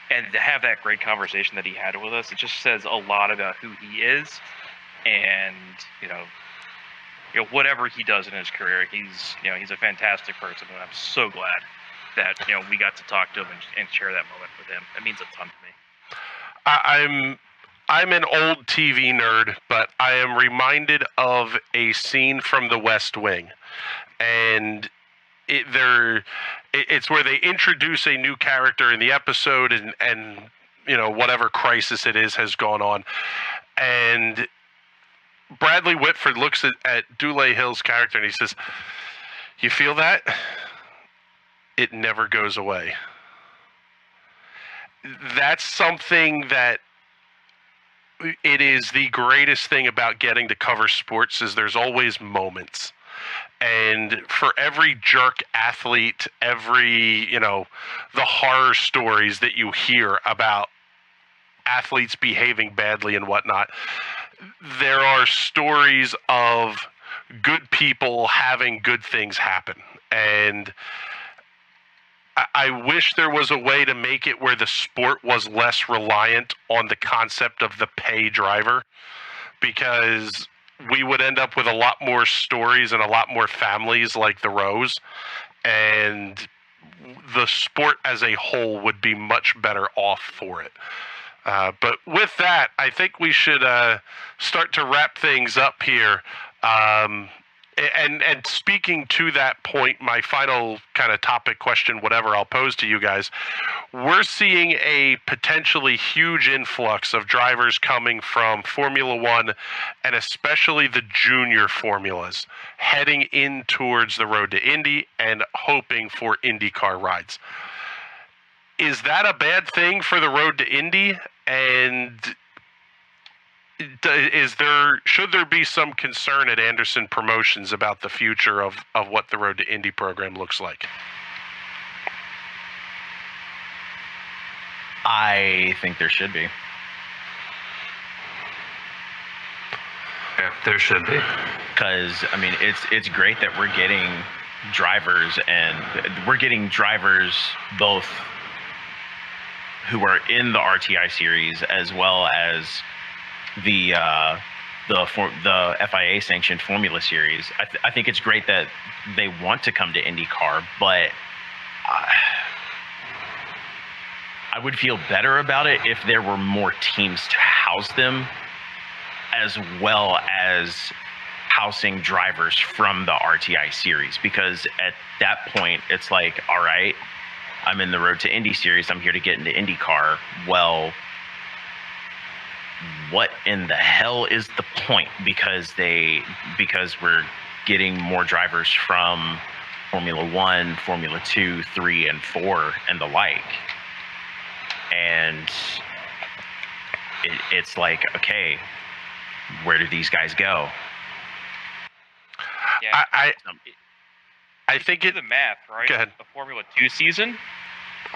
and to have that great conversation that he had with us, it just says a lot about who he is. And whatever he does in his career, he's a fantastic person, and I'm so glad that we got to talk to him and share that moment with him. It means a ton to me. I'm an old TV nerd, but I am reminded of a scene from The West Wing, and it's where they introduce a new character in the episode, and whatever crisis it is has gone on, and Bradley Whitford looks at Dule Hill's character and he says, "You feel that? It never goes away." That's something that it is the greatest thing about getting to cover sports is there's always moments. And for every jerk athlete, every, the horror stories that you hear about athletes behaving badly and whatnot, there are stories of good people having good things happen. And I wish there was a way to make it where the sport was less reliant on the concept of the pay driver, because we would end up with a lot more stories and a lot more families like the Rowes, and the sport as a whole would be much better off for it. But with that, I think we should start to wrap things up here. And speaking to that point, my final kind of topic question, whatever I'll pose to you guys, we're seeing a potentially huge influx of drivers coming from Formula One and especially the junior formulas heading in towards the Road to Indy and hoping for IndyCar rides. Is that a bad thing for the Road to Indy? And should there be some concern at Anderson Promotions about the future of what the Road to Indy program looks like? I think there should be. Yeah, there should be. Because it's great that we're getting drivers, and we're getting drivers both who are in the RTI series as well as the FIA sanctioned Formula Series. I think it's great that they want to come to IndyCar, but I would feel better about it if there were more teams to house them, as well as housing drivers from the RTI series, because at that point it's like, all right, I'm in the Road to Indy series, I'm here to get into IndyCar. Well, what in the hell is the point? Because we're getting more drivers from Formula One, Formula 2, 3, and 4, and the like. And it's like, okay, where do these guys go? Yeah, I think the math, right? Go ahead. A Formula 2 season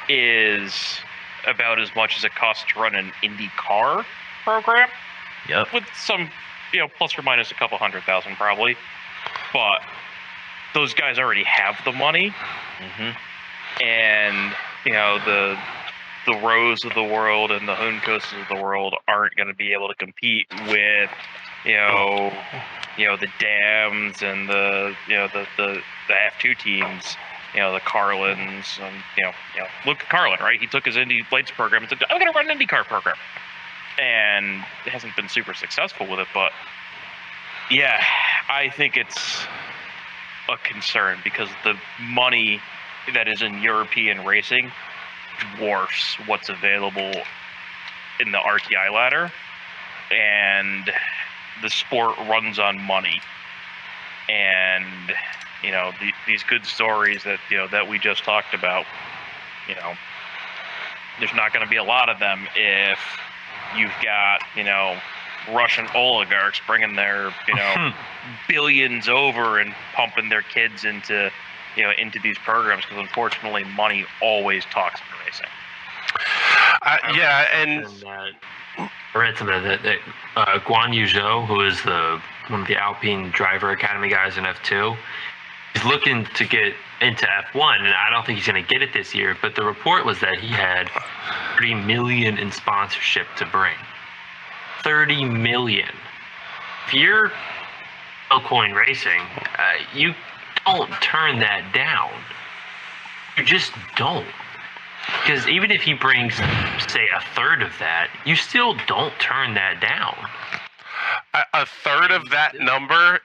is about as much as it costs to run an IndyCar program. Yep. With some, plus or minus a couple $100,000 probably. But those guys already have the money. Mm-hmm. And, the Rowes of the world and the Hooncoasts of the world aren't going to be able to compete with, the Dams and the F2 teams, the Carlins, and look at Carlin, right? He took his Indy Lights program and said, "I'm going to run an IndyCar program," and it hasn't been super successful with it. But yeah, I think it's a concern because the money that is in European racing dwarfs what's available in the RTI ladder, and the sport runs on money. And these good stories that that we just talked about. There's not going to be a lot of them if you've got Russian oligarchs bringing their billions over and pumping their kids into these programs, because unfortunately money always talks in racing. I read something that Guan Yu Zhou, who is one of the Alpine Driver Academy guys in F2, he's looking to get into F1, and I don't think he's going to get it this year, but the report was that he had $30 million in sponsorship to bring. $30 million. If you're Coin Racing, you don't turn that down. You just don't. Because even if he brings, say, a third of that, you still don't turn that down. A third of that number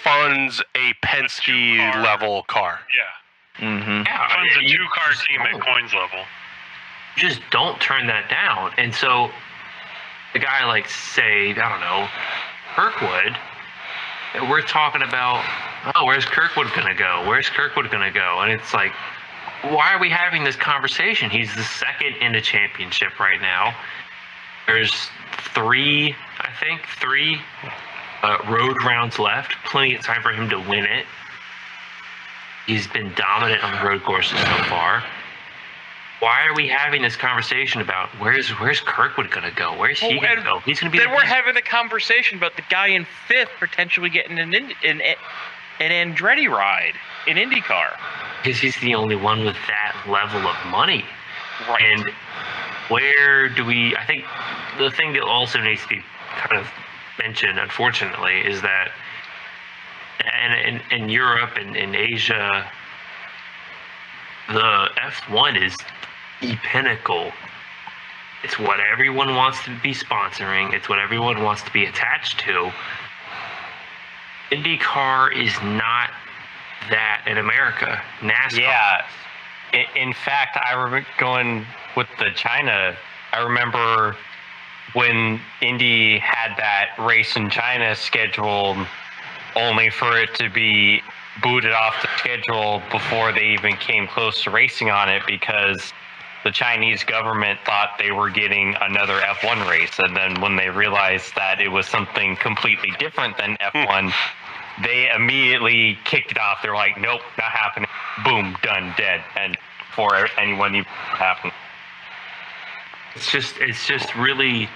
funds a Penske level car. Yeah. Mm-hmm. Yeah, Funds a two-car team at Coins level. You just don't turn that down. And so a guy like, say, I don't know, Kirkwood, we're talking about, where's Kirkwood going to go? Where's Kirkwood going to go? And it's like, why are we having this conversation? He's the second in the championship right now. There's three road rounds left. Plenty of time for him to win it. He's been dominant on the road courses so far. Why are we having this conversation about where's Kirkwood going to go? Where's he going to go? He's going to be. Then we're having a conversation about the guy in fifth potentially getting an Andretti ride in IndyCar. Because he's the only one with that level of money. Right. And where do we? I think the thing that also needs to be kind of mentioned, unfortunately, is that in Europe and in Asia, the F1 is the pinnacle. It's what everyone wants to be sponsoring. It's what everyone wants to be attached to. IndyCar is not that in America. NASCAR. Yeah. In fact, I remember going with the China. I remember when Indy had that race in China scheduled, only for it to be booted off the schedule before they even came close to racing on it, because the Chinese government thought they were getting another F1 race. And then when they realized that it was something completely different than F1, they immediately kicked it off. They're like, nope, not happening. Boom, done, dead. And before anyone even happened. It's just really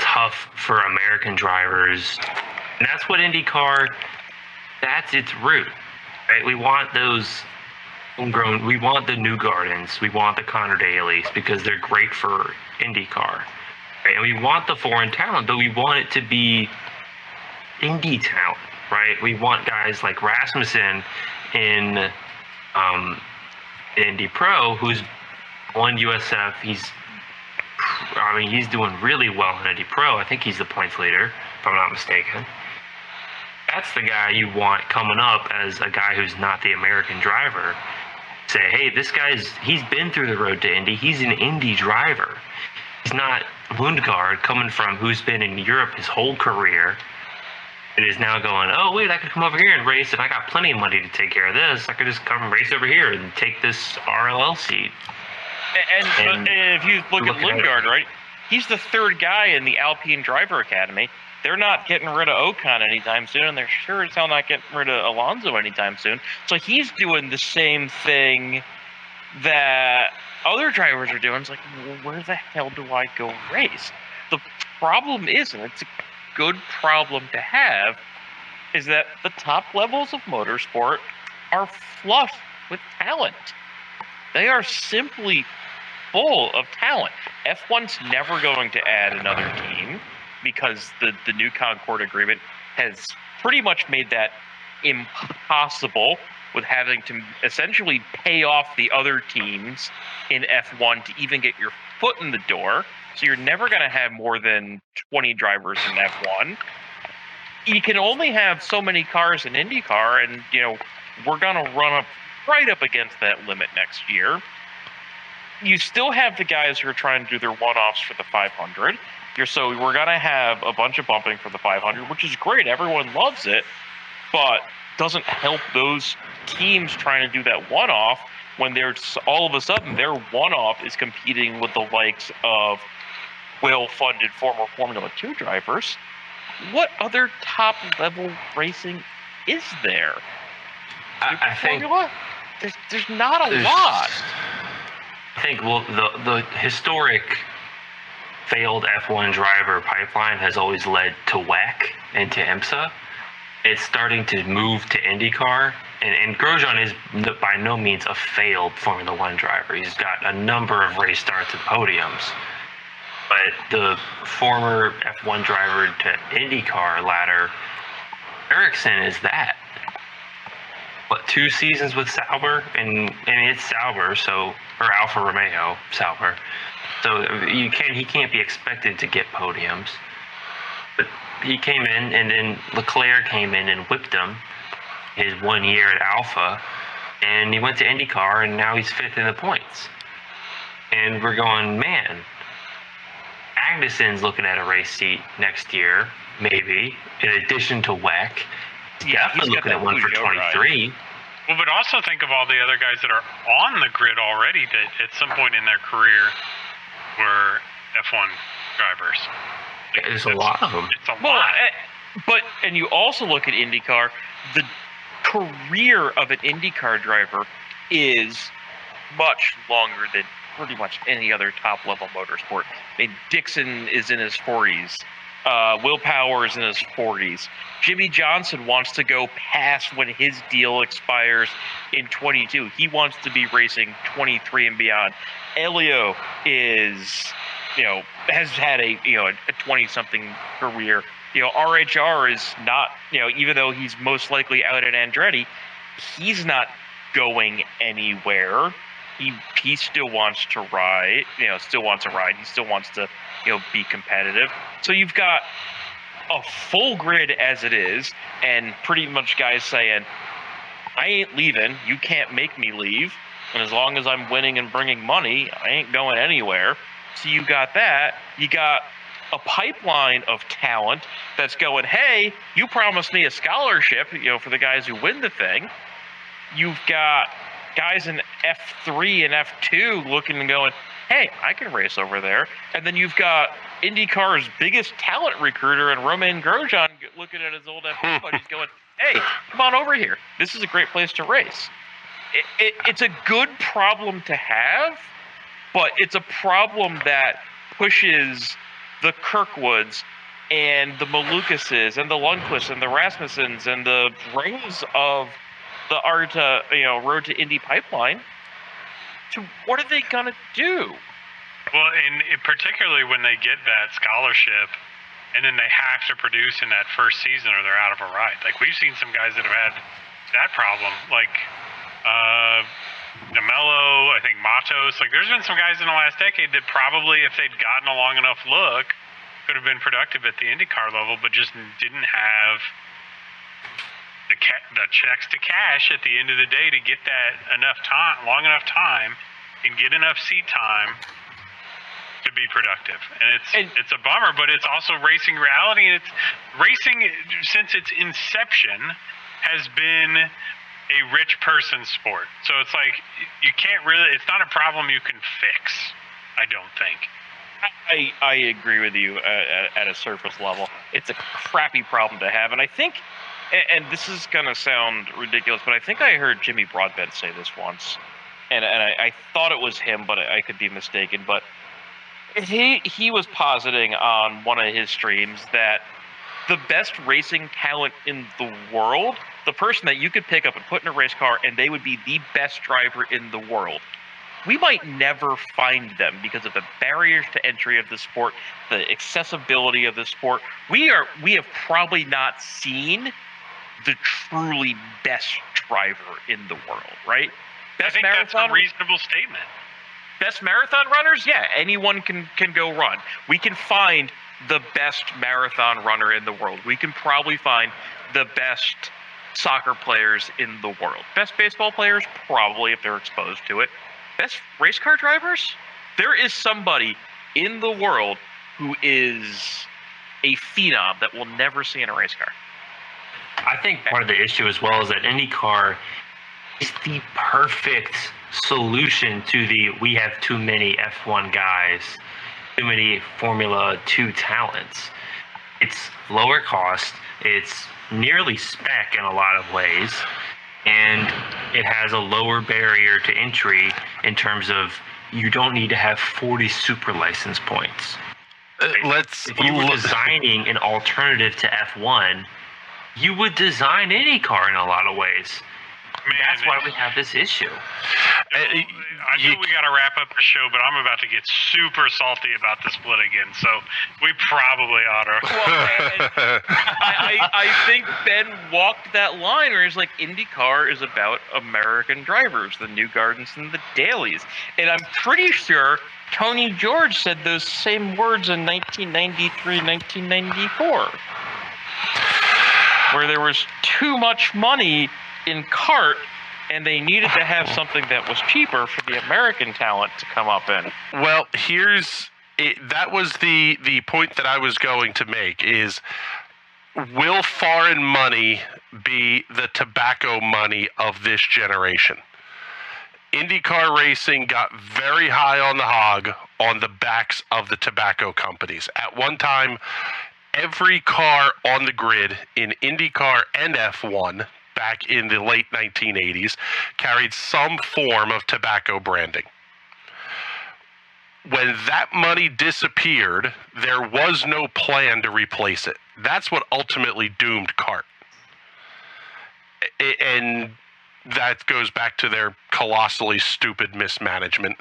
tough for American drivers. And that's what IndyCar, that's its root, right? We want those homegrown, we want the New Gardens, we want the Connor Dailies, because they're great for IndyCar. Right? And we want the foreign talent, but we want it to be Indy talent, right? We want guys like Rasmussen in Indy Pro, who's won USF. He's doing really well in Indy Pro. I think he's the points leader, if I'm not mistaken. That's the guy you want coming up as a guy who's not the American driver. Say, hey, he's been through the Road to Indy. He's an Indy driver. He's not Lundgaard coming from who's been in Europe his whole career and is now going, oh, wait, I could come over here and race, and I got plenty of money to take care of this. I could just come and race over here and take this RLL seat. And if you look at Lundgaard, right, he's the third guy in the Alpine Driver Academy. They're not getting rid of Ocon anytime soon, and they're sure as hell not getting rid of Alonso anytime soon. So he's doing the same thing that other drivers are doing. It's like, well, where the hell do I go race? The problem is, and it's a good problem to have, is that the top levels of motorsport are flush with talent. They are simply full of talent. F1's never going to add another team, because the new Concord agreement has pretty much made that impossible, with having to essentially pay off the other teams in F1 to even get your foot in the door. So you're never going to have more than 20 drivers in F1. You can only have so many cars in IndyCar, and we're going to run right up against that limit next year. You still have the guys who are trying to do their one-offs for the 500. So we're going to have a bunch of bumping for the 500, which is great. Everyone loves it. But doesn't help those teams trying to do that one-off when they're all of a sudden their one-off is competing with the likes of well-funded former Formula 2 drivers. What other top-level racing is there? I think Formula? There's not a lot. I think the historic failed F1 driver pipeline has always led to WEC and to IMSA. It's starting to move to IndyCar, and Grosjean is by no means a failed Formula One driver. He's got a number of race starts and podiums. But the former F1 driver to IndyCar ladder, Ericsson is that. What, 2 seasons with Sauber? And it's Sauber, so, or Alfa Romeo, Sauber. So he can't be expected to get podiums. But he came in, and then Leclerc came in and whipped him his 1 year at Alfa, and he went to IndyCar, and now he's 5th in the points. And we're going, man, Magnussen's looking at a race seat next year, maybe, in addition to WEC. Yeah, Definitely looking at one for 23. Well, but also think of all the other guys that are on the grid already that at some point in their career were F1 drivers. There's a lot of them. It's a lot. But you also look at IndyCar, the career of an IndyCar driver is much longer than pretty much any other top-level motorsport. I mean, Dixon is in his 40s. Will Power is in his 40s. Jimmy Johnson wants to go past when his deal expires in 22. He wants to be racing 23 and beyond. Elio is, has had a 20-something career. RHR is not, even though he's most likely out at Andretti, he's not going anywhere. He still wants to ride, He still wants to, be competitive. So you've got a full grid as it is, and pretty much guys saying, I ain't leaving, you can't make me leave, and as long as I'm winning and bringing money, I ain't going anywhere. So you got that. You got a pipeline of talent that's going, hey, you promised me a scholarship, for the guys who win the thing. You've got guys in F3 and F2 looking and going, hey, I can race over there. And then you've got IndyCar's biggest talent recruiter and Romain Grosjean looking at his old F1 buddies going, hey, come on over here. This is a great place to race. It's a good problem to have, but it's a problem that pushes the Kirkwoods and the Malukases and the Lundqvists and the Rasmussens and the Rose of the Road to Indy pipeline to what are they gonna do? Well, and particularly when they get that scholarship, and then they have to produce in that first season, or they're out of a ride. Like we've seen some guys that have had that problem, like DeMello, I think Matos. Like there's been some guys in the last decade that probably, if they'd gotten a long enough look, could have been productive at the IndyCar level, but just didn't have the checks to cash at the end of the day to get that long enough time, and get enough seat time to be productive. And it's a bummer, but it's also racing reality. And it's racing since its inception has been a rich person sport. So it's like you can't really. It's not a problem you can fix, I don't think. I agree with you at a surface level. It's a crappy problem to have, and I think. And this is going to sound ridiculous, but I think I heard Jimmy Broadbent say this once. And I thought it was him, but I could be mistaken. But he was positing on one of his streams that the best racing talent in the world, the person that you could pick up and put in a race car, and they would be the best driver in the world, we might never find them because of the barriers to entry of the sport, the accessibility of the sport. We have probably not seen the truly best driver in the world, right? I think that's a reasonable statement. Best marathon runners? Yeah, anyone can go run. We can find the best marathon runner in the world. We can probably find the best soccer players in the world. Best baseball players? Probably, if they're exposed to it. Best race car drivers? There is somebody in the world who is a phenom that we'll never see in a race car. I think part of the issue as well is that IndyCar is the perfect solution to we have too many F1 guys, too many Formula 2 talents. It's lower cost, it's nearly spec in a lot of ways, and it has a lower barrier to entry in terms of you don't need to have 40 super license points. If you were designing an alternative to F1, you would design IndyCar in a lot of ways. That's why we have this issue. I know we got to wrap up the show, but I'm about to get super salty about the split again, so we probably ought to. Well, I think Ben walked that line where he's like, IndyCar is about American drivers, the Newgardens and the Dailies. And I'm pretty sure Tony George said those same words in 1993, 1994, where there was too much money in kart, and they needed to have something that was cheaper for the American talent to come up in. Well, that was the point that I was going to make is, will foreign money be the tobacco money of this generation? IndyCar racing got very high on the hog on the backs of the tobacco companies. At one time, every car on the grid in IndyCar and F1 back in the late 1980s carried some form of tobacco branding. When that money disappeared, there was no plan to replace it. That's what ultimately doomed kart. And that goes back to their colossally stupid mismanagement.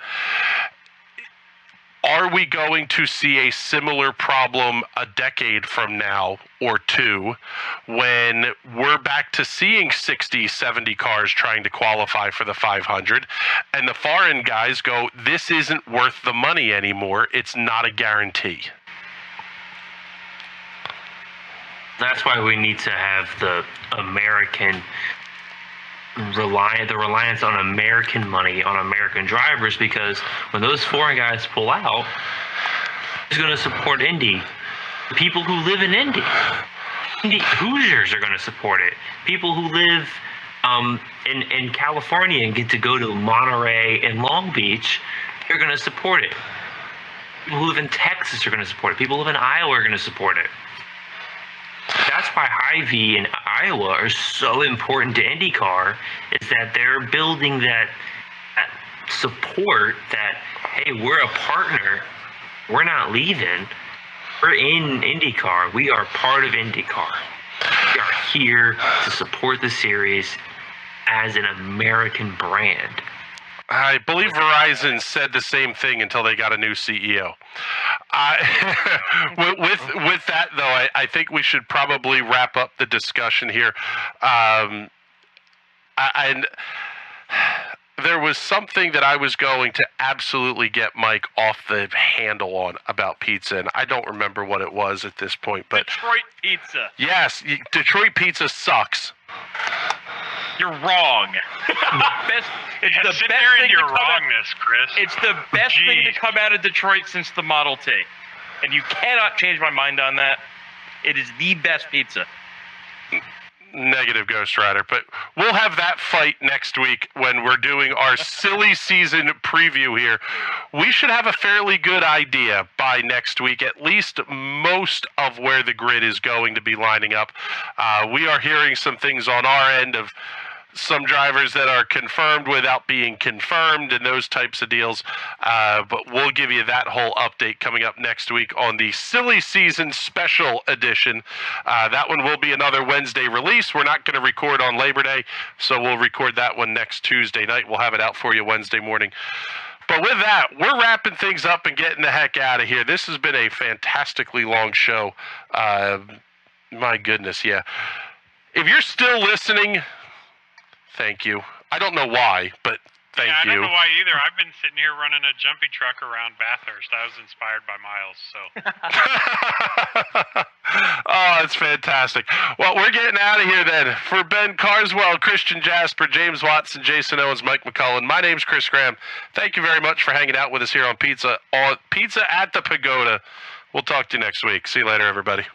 Are we going to see a similar problem a decade from now or two when we're back to seeing 60, 70 cars trying to qualify for the 500 and the foreign guys go, this isn't worth the money anymore, it's not a guarantee? That's why we need to have the American reliance on American money, on American drivers, because when those foreign guys pull out, who's going to support Indy? The people who live in Indy. Hoosiers are going to support it. People who live in California and get to go to Monterey and Long Beach, they're going to support it. People who live in Texas are going to support it. People who live in Iowa are going to support it. That's why Hy-Vee and Iowa are so important to IndyCar, is that they're building that support that, hey, we're a partner. We're not leaving. We're in IndyCar. We are part of IndyCar. We are here to support the series as an American brand. I believe Verizon said the same thing until they got a new CEO. With that, though, I think we should probably wrap up the discussion here. There was something that I was going to absolutely get Mike off the handle on about pizza, and I don't remember what it was at this point. But Detroit pizza. Yes, Detroit pizza sucks. You're wrong. It's the best there in thing your to come wrongness, Chris. It's the best thing to come out of Detroit since the Model T. And you cannot change my mind on that. It is the best pizza. Negative, Ghost Rider. But we'll have that fight next week when we're doing our silly season preview here. We should have a fairly good idea by next week, at least most of where the grid is going to be lining up. We are hearing some things on our end of some drivers that are confirmed without being confirmed and those types of deals. But we'll give you that whole update coming up next week on the Silly Season Special Edition. That one will be another Wednesday release. We're not going to record on Labor Day, so we'll record that one next Tuesday night. We'll have it out for you Wednesday morning. But with that, we're wrapping things up and getting the heck out of here. This has been a fantastically long show. My goodness, yeah. If you're still listening, thank you. I don't know why, but thank you. I don't know why either. I've been sitting here running a jumping truck around Bathurst. I was inspired by Myles, so. Oh, it's fantastic. Well, we're getting out of here then. For Ben Carswell, Christian Jasper, James Watson, Jason Owens, Mike McCullen, my name's Chris Graham. Thank you very much for hanging out with us here on Pizza at the Pagoda. We'll talk to you next week. See you later, everybody.